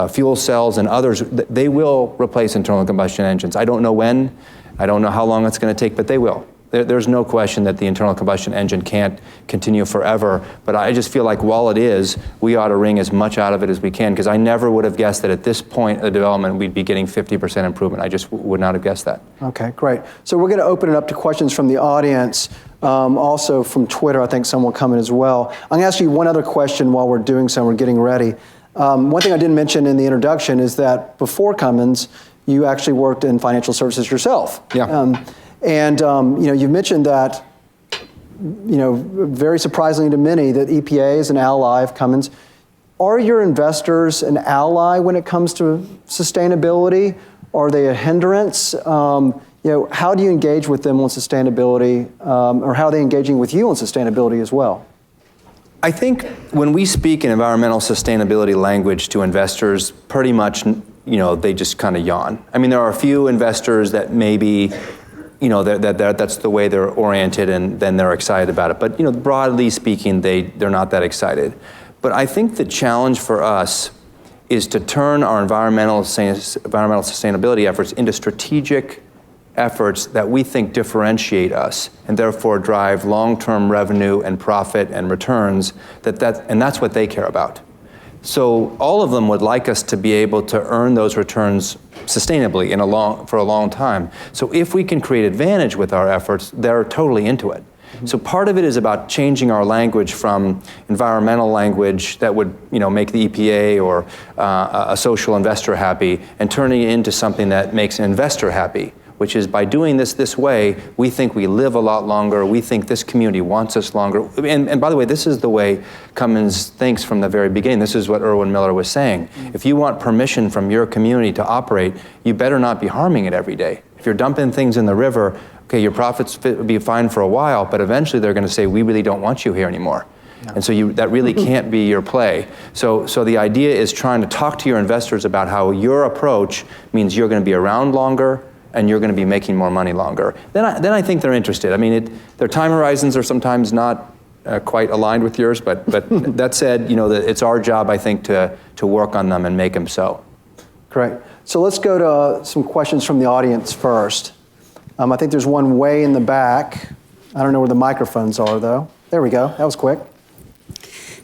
Fuel cells and others, they will replace internal combustion engines. I don't know when, I don't know how long it's going to take, but they will. There's no question that the internal combustion engine can't continue forever, but I just feel like while it is, we ought to wring as much out of it as we can, because I never would have guessed that at this point of the development we'd be getting 50% improvement. I just would not have guessed that. Okay, great. So we're going to open it up to questions from the audience. Also from Twitter, I think some will come in as well. I'm going to ask you one other question while we're doing so, we're getting ready. One thing I didn't mention in the introduction is that before Cummins, you actually worked in financial services yourself. Yeah. You've mentioned that, very surprisingly to many, that EPA is an ally of Cummins. Are your investors an ally when it comes to sustainability? Are they a hindrance? How do you engage with them on sustainability, or how are they engaging with you on sustainability as well? I think when we speak in environmental sustainability language to investors, pretty much, they just kind of yawn. I mean, there are a few investors that maybe that's the way they're oriented, and then they're excited about it. But broadly speaking, they're not that excited. But I think the challenge for us is to turn our environmental sustainability efforts into strategic efforts that we think differentiate us and therefore drive long-term revenue and profit and returns. And that's what they care about. So all of them would like us to be able to earn those returns sustainably for a long time. So if we can create advantage with our efforts, they're totally into it. Mm-hmm. So part of it is about changing our language from environmental language that would make the EPA or a social investor happy, and turning it into something that makes an investor happy, which is by doing this way, we think we live a lot longer, we think this community wants us longer. And by the way, this is the way Cummins thinks from the very beginning. This is what Erwin Miller was saying. Mm-hmm. If you want permission from your community to operate, you better not be harming it every day. If you're dumping things in the river, okay, your profits will be fine for a while, but eventually they're gonna say, we really don't want you here anymore. Yeah. And so that really can't be your play. So the idea is trying to talk to your investors about how your approach means you're gonna be around longer, and you're going to be making more money longer. Then I think they're interested. I mean, their time horizons are sometimes not quite aligned with yours, but that said, it's our job, I think, to work on them and make them so. Great. So let's go to some questions from the audience first. I think there's one way in the back. I don't know where the microphones are, though. There we go. That was quick.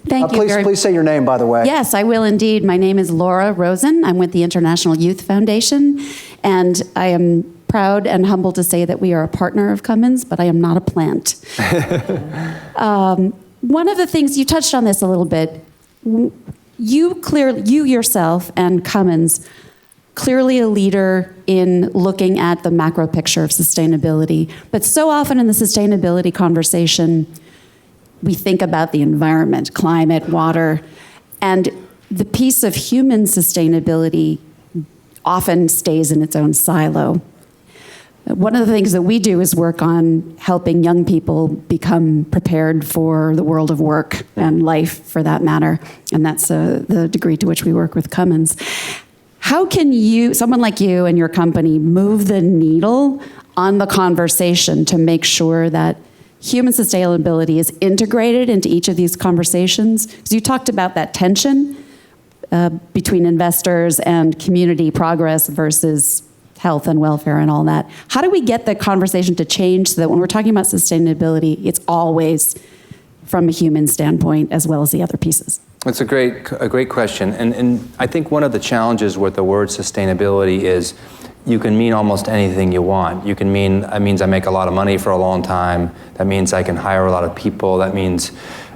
Thank you. Please say your name, by the way. Yes, I will indeed. My name is Laura Rosen. I'm with the International Youth Foundation, and I am proud and humbled to say that we are a partner of Cummins, but I am not a plant. One of the things, you touched on this a little bit, you yourself and Cummins, clearly a leader in looking at the macro picture of sustainability, but so often in the sustainability conversation, we think about the environment, climate, water, and the piece of human sustainability often stays in its own silo. One of the things that we do is work on helping young people become prepared for the world of work and life, for that matter, and that's the degree to which we work with Cummins. How can you, someone like you and your company, move the needle on the conversation to make sure that human sustainability is integrated into each of these conversations? Because you talked about that tension between investors and community progress versus health and welfare and all that. How do we get the conversation to change so that when we're talking about sustainability, it's always from a human standpoint as well as the other pieces? That's a great question. And I think one of the challenges with the word sustainability is you can mean almost anything you want. You can mean, that means I make a lot of money for a long time. That means I can hire a lot of people. That means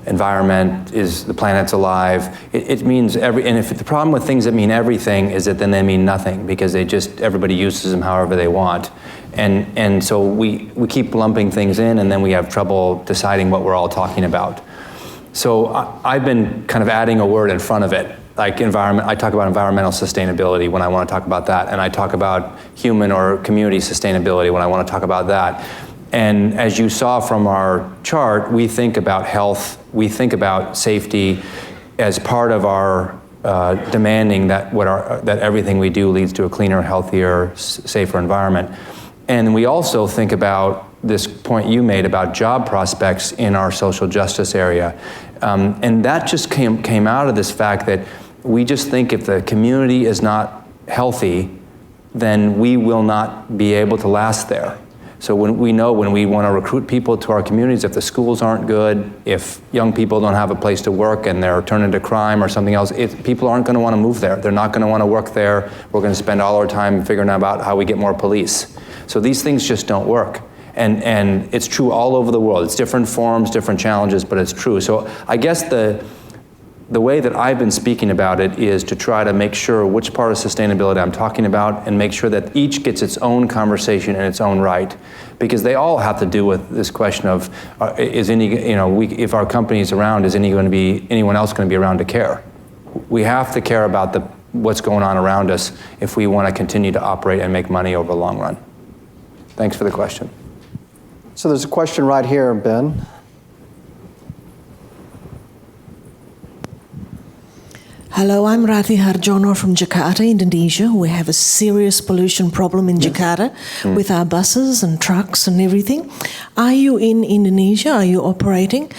environment is, the planet's alive. It means and if the problem with things that mean everything is that then they mean nothing, because everybody uses them however they want. And so we keep lumping things in, and then we have trouble deciding what we're all talking about. So I've been kind of adding a word in front of it. Like environment, I talk about environmental sustainability when I want to talk about that, and I talk about human or community sustainability when I want to talk about that. And as you saw from our chart, we think about health, we think about safety as part of our demanding that that everything we do leads to a cleaner, healthier, safer environment. And we also think about this point you made about job prospects in our social justice area. And that just came out of this fact that we just think if the community is not healthy, then we will not be able to last there. So when we want to recruit people to our communities, if the schools aren't good, if young people don't have a place to work and they're turned into crime or something else, people aren't going to want to move there. They're not going to want to work there. We're going to spend all our time figuring out about how we get more police. So these things just don't work. And it's true all over the world. It's different forms, different challenges, but it's true. So I guess the way that I've been speaking about it is to try to make sure which part of sustainability I'm talking about and make sure that each gets its own conversation in its own right, because they all have to do with this question of if our company is around, is anyone else going to be around to care? We have to care about what's going on around us if we want to continue to operate and make money over the long run. Thanks for the question. So there's a question right here, Ben. Hello, I'm Rati Harjono from Jakarta, Indonesia. We have a serious pollution problem in Jakarta with our buses and trucks and everything. Are you in Indonesia? Are you operating?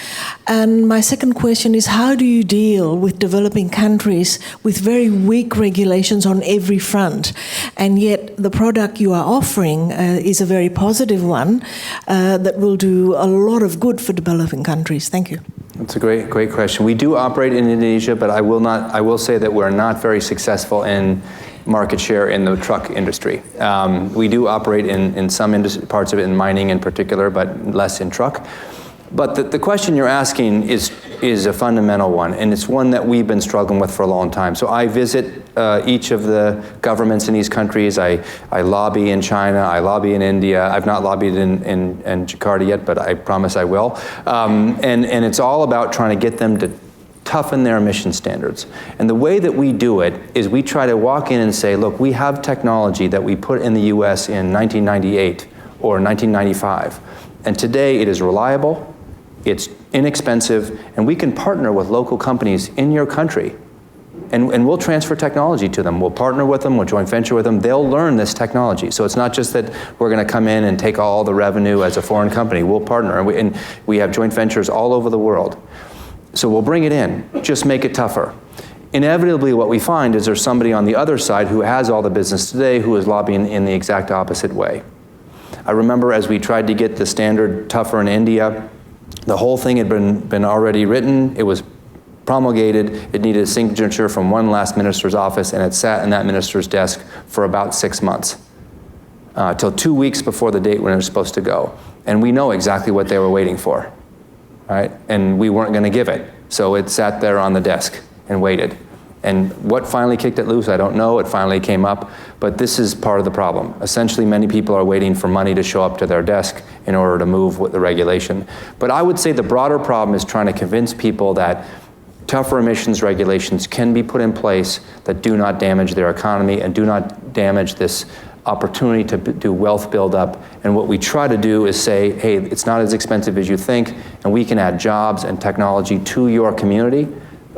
And my second question is, how do you deal with developing countries with very weak regulations on every front? And yet the product you are offering is a very positive one that will do a lot of good for developing countries. Thank you. That's a great question. We do operate in Indonesia, but I will say that we're not very successful in market share in the truck industry. We do operate in some parts of it, in mining in particular, but less in truck. But the question you're asking is a fundamental one, and it's one that we've been struggling with for a long time. So I visit each of the governments in these countries. I lobby in China, I lobby in India. I've not lobbied in Jakarta yet, but I promise I will. And it's all about trying to get them to toughen their emission standards. And the way that we do it is we try to walk in and say, look, we have technology that we put in the US in 1998 or 1995. And today it is reliable, it's inexpensive, and we can partner with local companies in your country. And we'll transfer technology to them. We'll partner with them, we'll joint venture with them. They'll learn this technology. So it's not just that we're going to come in and take all the revenue as a foreign company. We'll partner, and we have joint ventures all over the world. So we'll bring it in, just make it tougher. Inevitably, what we find is there's somebody on the other side who has all the business today who is lobbying in the exact opposite way. I remember as we tried to get the standard tougher in India, the whole thing had been already written, it was promulgated, it needed a signature from one last minister's office, and it sat in that minister's desk for about 6 months, till 2 weeks before the date when it was supposed to go. And we know exactly what they were waiting for, right? And we weren't going to give it. So it sat there on the desk and waited. And what finally kicked it loose, I don't know. It finally came up. But this is part of the problem. Essentially, many people are waiting for money to show up to their desk in order to move with the regulation. But I would say the broader problem is trying to convince people that tougher emissions regulations can be put in place that do not damage their economy and do not damage this opportunity to do wealth buildup. And what we try to do is say, hey, it's not as expensive as you think, and we can add jobs and technology to your community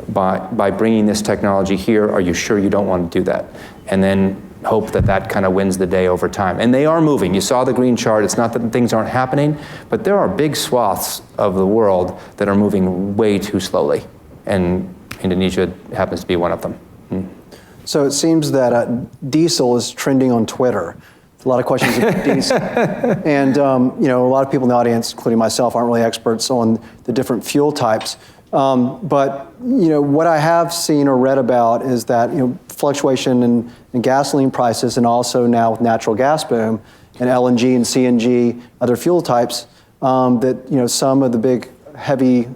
by bringing this technology here. Are you sure you don't want to do that? And then hope that that kind of wins the day over time. And they are moving. You saw the green chart. It's not that things aren't happening, but there are big swaths of the world that are moving way too slowly. And Indonesia happens to be one of them. So it seems that diesel is trending on Twitter. A lot of questions about diesel. And a lot of people in the audience, including myself, aren't really experts on the different fuel types. But what I have seen or read about is that fluctuation in gasoline prices, and also now with natural gas boom and LNG and CNG, other fuel types, that some of the big heavy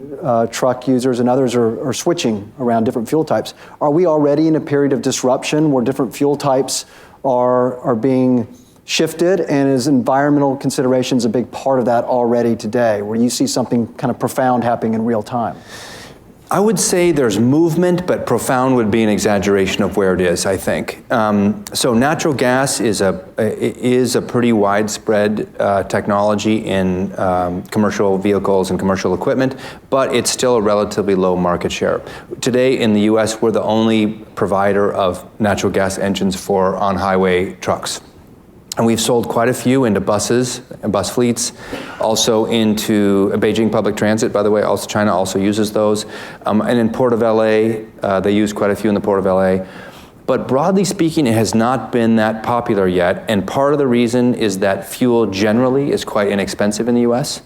truck users and others are switching around different fuel types. Are we already in a period of disruption where different fuel types are being shifted, and is environmental considerations a big part of that already today, where you see something kind of profound happening in real time? I would say there's movement, but profound would be an exaggeration of where it is, I think. So natural gas is a pretty widespread technology in commercial vehicles and commercial equipment, but it's still a relatively low market share. Today in the US, we're the only provider of natural gas engines for on-highway trucks. And we've sold quite a few into buses and bus fleets, also into Beijing public transit, by the way. Also, China also uses those. And in Port of LA, they use quite a few in the Port of LA. But broadly speaking, it has not been that popular yet. And part of the reason is that fuel generally is quite inexpensive in the US.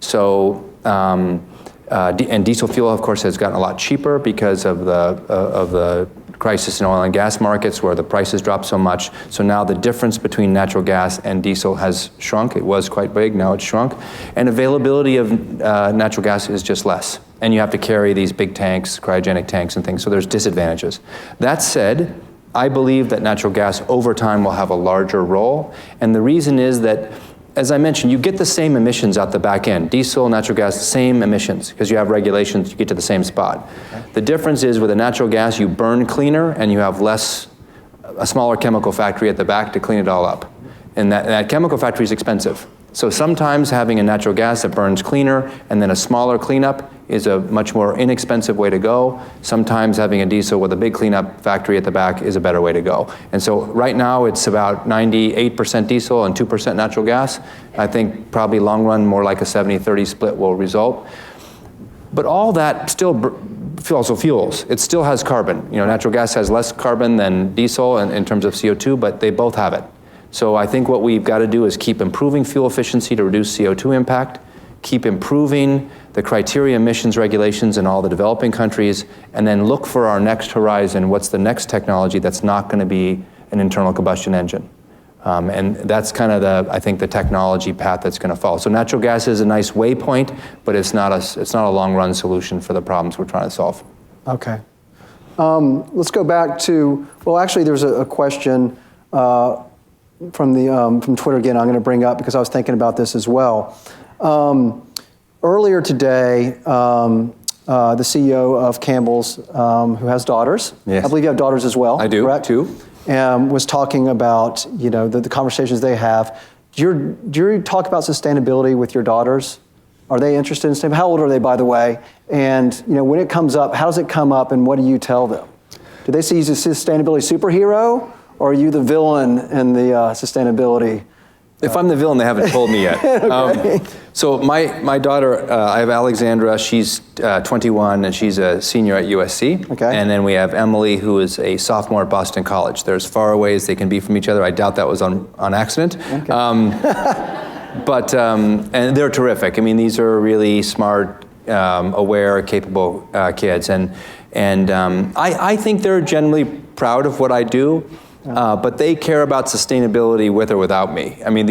So, and diesel fuel, of course, has gotten a lot cheaper because of the crisis in oil and gas markets where the prices dropped so much. So now the difference between natural gas and diesel has shrunk. It was quite big, now it's shrunk. And availability of natural gas is just less. And you have to carry these big tanks, cryogenic tanks and things, so there's disadvantages. That said, I believe that natural gas over time will have a larger role. And the reason is that, as I mentioned, you get the same emissions out the back end. Diesel, natural gas, same emissions, because you have regulations, you get to the same spot. Okay. The difference is with a natural gas, you burn cleaner and you have a smaller chemical factory at the back to clean it all up. And that chemical factory is expensive. So sometimes having a natural gas that burns cleaner and then a smaller cleanup is a much more inexpensive way to go. Sometimes having a diesel with a big cleanup factory at the back is a better way to go. And so right now it's about 98% diesel and 2% natural gas. I think probably long run more like a 70-30 split will result. But all that still also fuels. It still has carbon. You know, natural gas has less carbon than diesel in terms of CO2, but they both have it. So I think what we've got to do is keep improving fuel efficiency to reduce CO2 impact, keep improving the criteria emissions regulations in all the developing countries, and then look for our next horizon. What's the next technology that's not going to be an internal combustion engine? And that's kind of I think the technology path that's going to follow. So natural gas is a nice waypoint, but it's not a long-run solution for the problems we're trying to solve. Okay. Let's go back to, well, actually there's a question from Twitter again I'm going to bring up because I was thinking about this as well. Earlier today, the CEO of Campbell's, who has daughters, yes. I believe you have daughters as well. I do, correct? too. Was talking about the conversations they have. Do you talk about sustainability with your daughters? Are they interested in sustainability? How old are they, by the way? And when it comes up, how does it come up, and what do you tell them? Do they see you as a sustainability superhero? Or are you the villain in the sustainability? If I'm the villain, they haven't told me yet. Okay. So my daughter, I have Alexandra, she's 21 and she's a senior at USC. Okay. And then we have Emily, who is a sophomore at Boston College. They're as far away as they can be from each other. I doubt that was on accident. Okay. And they're terrific. I mean, these are really smart, aware, capable kids. And I think they're generally proud of what I do. But they care about sustainability with or without me. I mean,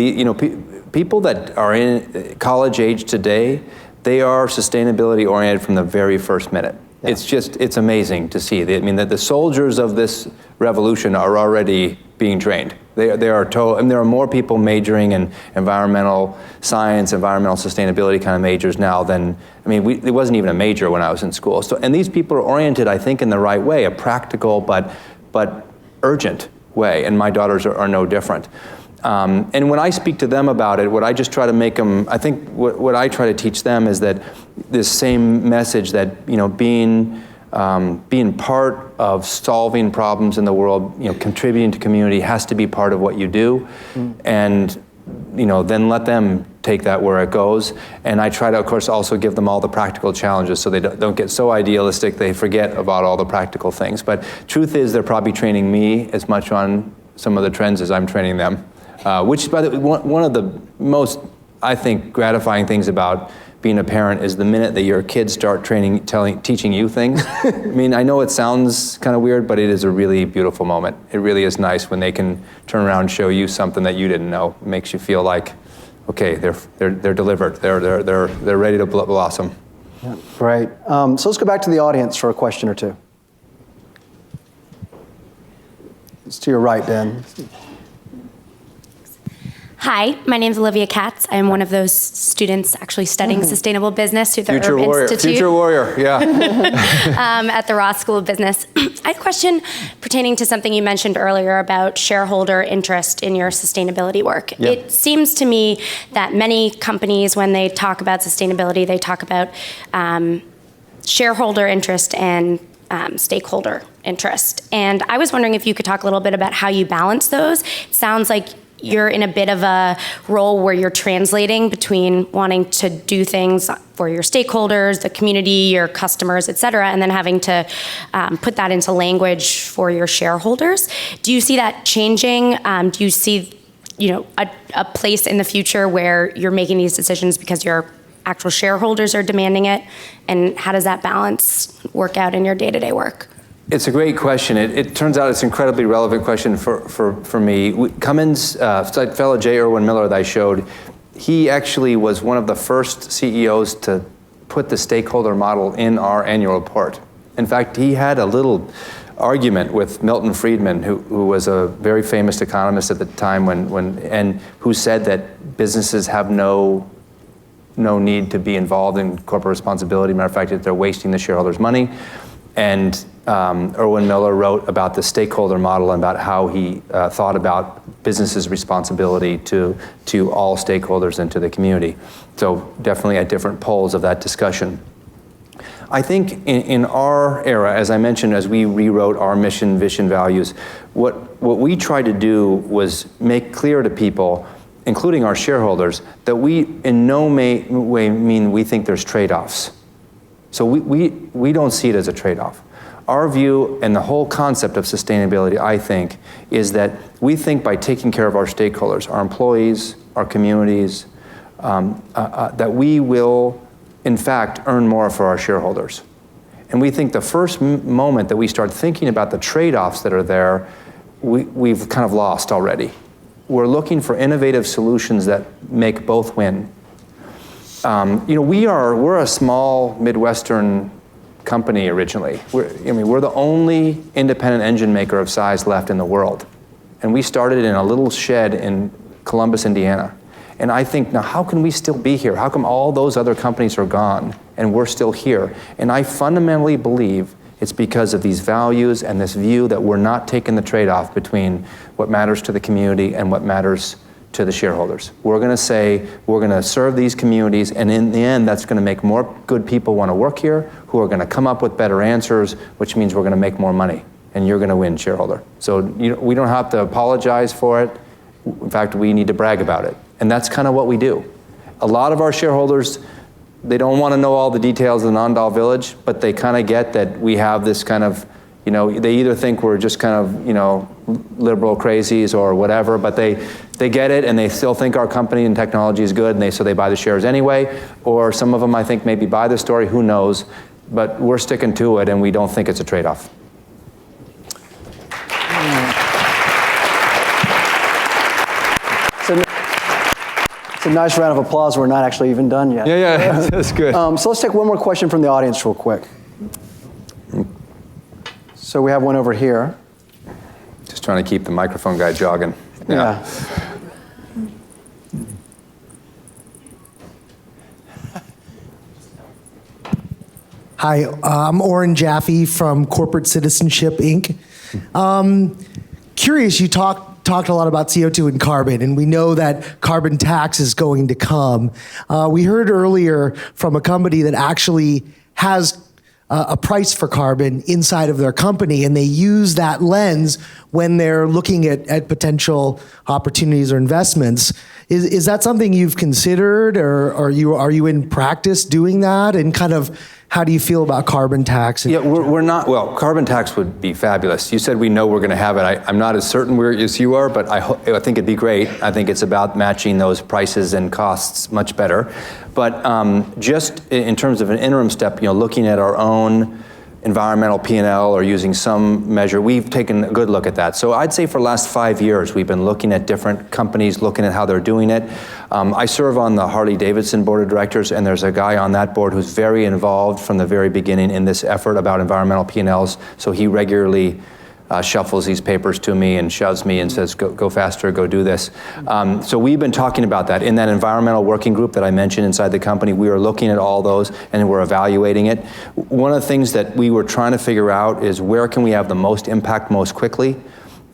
people that are in college age today, they are sustainability oriented from the very first minute. Yeah. It's amazing to see. I mean, that the soldiers of this revolution are already being trained. And there are more people majoring in environmental science, environmental sustainability kind of majors now than, it wasn't even a major when I was in school. So, and these people are oriented, I think, in the right way, a practical but urgent way, and my daughters are no different. And when I speak to them about it, what I just try to make them, I think what I try to teach them is that this same message that, being part of solving problems in the world, contributing to community has to be part of what you do. And, then let them take that where it goes. And I try to, of course, also give them all the practical challenges so they don't get so idealistic they forget about all the practical things. But truth is, they're probably training me as much on some of the trends as I'm training them, which, by the way, one of the most, I think, gratifying things about being a parent is the minute that your kids start teaching you things. I know it sounds kind of weird, but it is a really beautiful moment. It really is nice when they can turn around and show you something that you didn't know. It makes you feel like, okay, they're delivered. They're ready to blossom. Yeah, great. So let's go back to the audience for a question or two. It's to your right, Ben. Hi, my name is Olivia Katz. I'm one of those students actually studying sustainable business through the Future Urban warrior, Institute. future warrior, yeah. At the Ross School of Business. I have a question pertaining to something you mentioned earlier about shareholder interest in your sustainability work. Yep. It seems to me that many companies, when they talk about sustainability, they talk about shareholder interest and stakeholder interest. And I was wondering if you could talk a little bit about how you balance those. It sounds like you're in a bit of a role where you're translating between wanting to do things for your stakeholders, the community, your customers, et cetera, and then having to put that into language for your shareholders. Do you see that changing? Do you see, a place in the future where you're making these decisions because your actual shareholders are demanding it? And how does that balance work out in your day-to-day work? It's a great question. It turns out it's an incredibly relevant question for me. Cummins, fellow J. Irwin Miller that I showed, he actually was one of the first CEOs to put the stakeholder model in our annual report. In fact, he had a little argument with Milton Friedman, who was a very famous economist at the time, and who said that businesses have no need to be involved in corporate responsibility. Matter of fact, that they're wasting the shareholders' money. And Irwin Miller wrote about the stakeholder model and about how he thought about businesses' responsibility to all stakeholders and to the community. So definitely at different poles of that discussion. I think in our era, as I mentioned, as we rewrote our mission, vision, values, what we tried to do was make clear to people, including our shareholders, that we in no way mean we think there's trade-offs. So we don't see it as a trade-off. Our view and the whole concept of sustainability, I think, is that we think by taking care of our stakeholders, our employees, our communities, that we will, in fact, earn more for our shareholders. And we think the first moment that we start thinking about the trade-offs that are there, we've kind of lost already. We're looking for innovative solutions that make both win. We're a small Midwestern company originally. We're the only independent engine maker of size left in the world. And we started in a little shed in Columbus, Indiana. And I think, now how can we still be here? How come all those other companies are gone and we're still here? And I fundamentally believe it's because of these values and this view that we're not taking the trade-off between what matters to the community and what matters to the shareholders. We're going to say we're going to serve these communities, and in the end that's going to make more good people want to work here, who are going to come up with better answers, which means we're going to make more money, and you're going to win, shareholder. So we don't have to apologize for it. In fact, we need to brag about it, and that's kind of what we do. A lot of our shareholders, they don't want to know all the details of the Nandal Village, but they kind of get that we have this kind of, they either think we're just kind of, liberal crazies or whatever, but they get it and they still think our company and technology is good, and so they buy the shares anyway. Or some of them, I think, maybe buy the story, who knows, but we're sticking to it and we don't think it's a trade-off. It's a nice round of applause. We're not actually even done yet. Yeah, that's good. So let's take one more question from the audience real quick. So we have one over here. Just trying to keep the microphone guy jogging. Yeah. Hi, I'm Oren Jaffe from Corporate Citizenship, Inc. Curious, you talked a lot about CO2 and carbon, and we know that carbon tax is going to come. We heard earlier from a company that actually has a price for carbon inside of their company, and they use that lens when they're looking at potential opportunities or investments. Is that something you've considered, or are you in practice doing that? And kind of how do you feel about carbon tax? Yeah, we're not, well, carbon tax would be fabulous. You said we know we're going to have it. I'm not as certain as you are, but I think it'd be great. I think it's about matching those prices and costs much better. But just in terms of an interim step, looking at our own environmental P&L or using some measure, we've taken a good look at that. So I'd say for the last 5 years, we've been looking at different companies, looking at how they're doing it. I serve on the Harley-Davidson board of directors, and there's a guy on that board who's very involved from the very beginning in this effort about environmental P&Ls. So he regularly shuffles these papers to me and shoves me and says, go faster, go do this. So we've been talking about that. In that environmental working group that I mentioned inside the company, we are looking at all those and we're evaluating it. One of the things that we were trying to figure out is where can we have the most impact most quickly?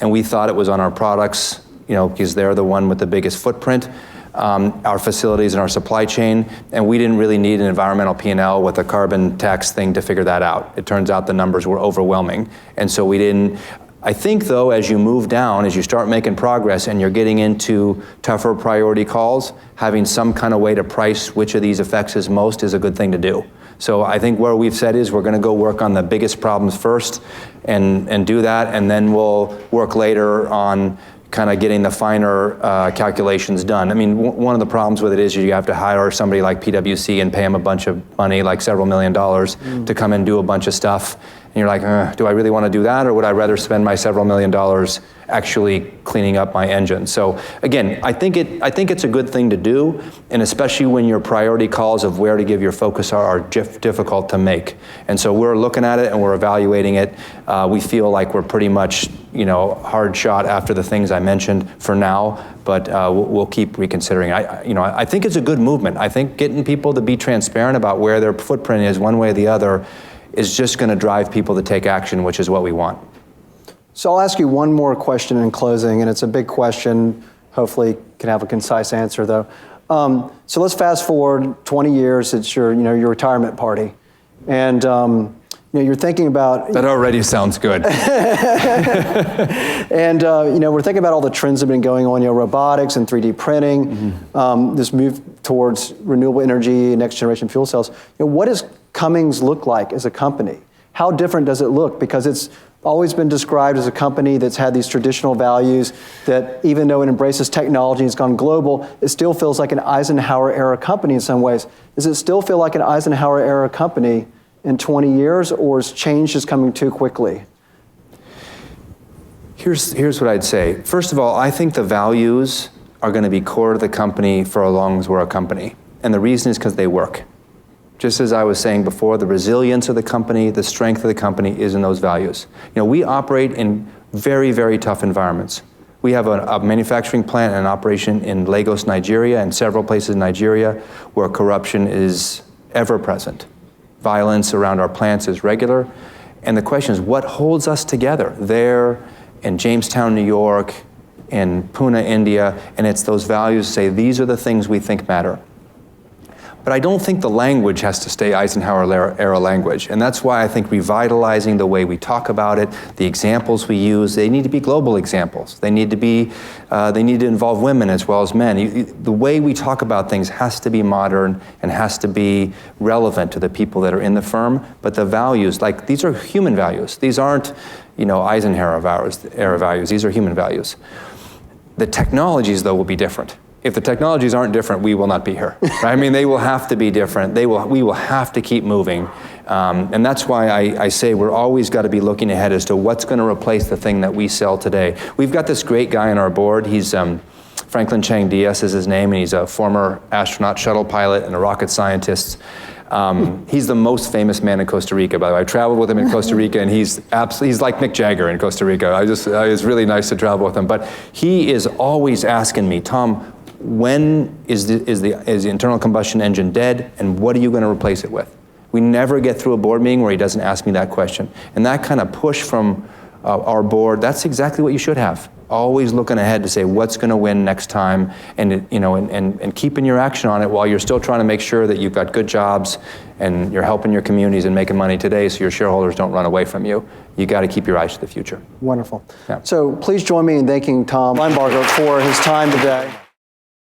And we thought it was on our products, because they're the one with the biggest footprint. Our facilities and our supply chain, and we didn't really need an environmental P&L with a carbon tax thing to figure that out. It turns out the numbers were overwhelming, and so we didn't. I think though, as you move down, as you start making progress and you're getting into tougher priority calls, having some kind of way to price which of these affects us most is a good thing to do. So I think where we've said is we're going to go work on the biggest problems first and do that, and then we'll work later on kind of getting the finer calculations done. I mean, one of the problems with it is you have to hire somebody like PwC and pay them a bunch of money, like several $million to come and do a bunch of stuff. And you're like, do I really want to do that, or would I rather spend my several $1 million actually cleaning up my engine? So again, I think it's a good thing to do, and especially when your priority calls of where to give your focus are difficult to make. And so we're looking at it and we're evaluating it. We feel like we're pretty much, hard shot after the things I mentioned for now, but we'll keep reconsidering. I think it's a good movement. I think getting people to be transparent about where their footprint is one way or the other is just going to drive people to take action, which is what we want. So I'll ask you one more question in closing, and it's a big question. Hopefully you can have a concise answer, though. So let's fast forward 20 years. It's your your retirement party. And you're thinking about... That already sounds good. And we're thinking about all the trends that have been going on, robotics and 3D printing, this move towards renewable energy, next generation fuel cells. What does Cummins look like as a company? How different does it look? Because it's always been described as a company that's had these traditional values that even though it embraces technology and it's gone global, it still feels like an Eisenhower era company in some ways. Does it still feel like an Eisenhower era company in 20 years, or is change just coming too quickly? Here's what I'd say. First of all, I think the values are going to be core to the company for as long as we're a company. And the reason is because they work. Just as I was saying before, the resilience of the company, the strength of the company is in those values. We operate in very, very tough environments. We have a manufacturing plant and an operation in Lagos, Nigeria, and several places in Nigeria where corruption is ever present. Violence around our plants is regular. And the question is, what holds us together there in Jamestown, New York, in Pune, India, and it's those values say, these are the things we think matter. But I don't think the language has to stay Eisenhower era language. And that's why I think revitalizing the way we talk about it, the examples we use, they need to be global examples. They need to involve women as well as men. The way we talk about things has to be modern and has to be relevant to the people that are in the firm. But the values, like these are human values. These aren't, Eisenhower era values. These are human values. The technologies, though, will be different. If the technologies aren't different, we will not be here. Right? I mean, they will have to be different. We will have to keep moving. And that's why I say we're always got to be looking ahead as to what's going to replace the thing that we sell today. We've got this great guy on our board. He's Franklin Chang Diaz is his name, and he's a former astronaut shuttle pilot and a rocket scientist. He's the most famous man in Costa Rica, by the way. I traveled with him in Costa Rica, and he's like Mick Jagger in Costa Rica. It's really nice to travel with him. But he is always asking me, Tom, when is the internal combustion engine dead, and what are you going to replace it with? We never get through a board meeting where he doesn't ask me that question. And that kind of push from our board, that's exactly what you should have. Always looking ahead to say what's going to win next time, and and keeping your action on it while you're still trying to make sure that you've got good jobs and you're helping your communities and making money today so your shareholders don't run away from you. You got to keep your eyes to the future. Wonderful. Yeah. So please join me in thanking Tom Linebarger for his time today.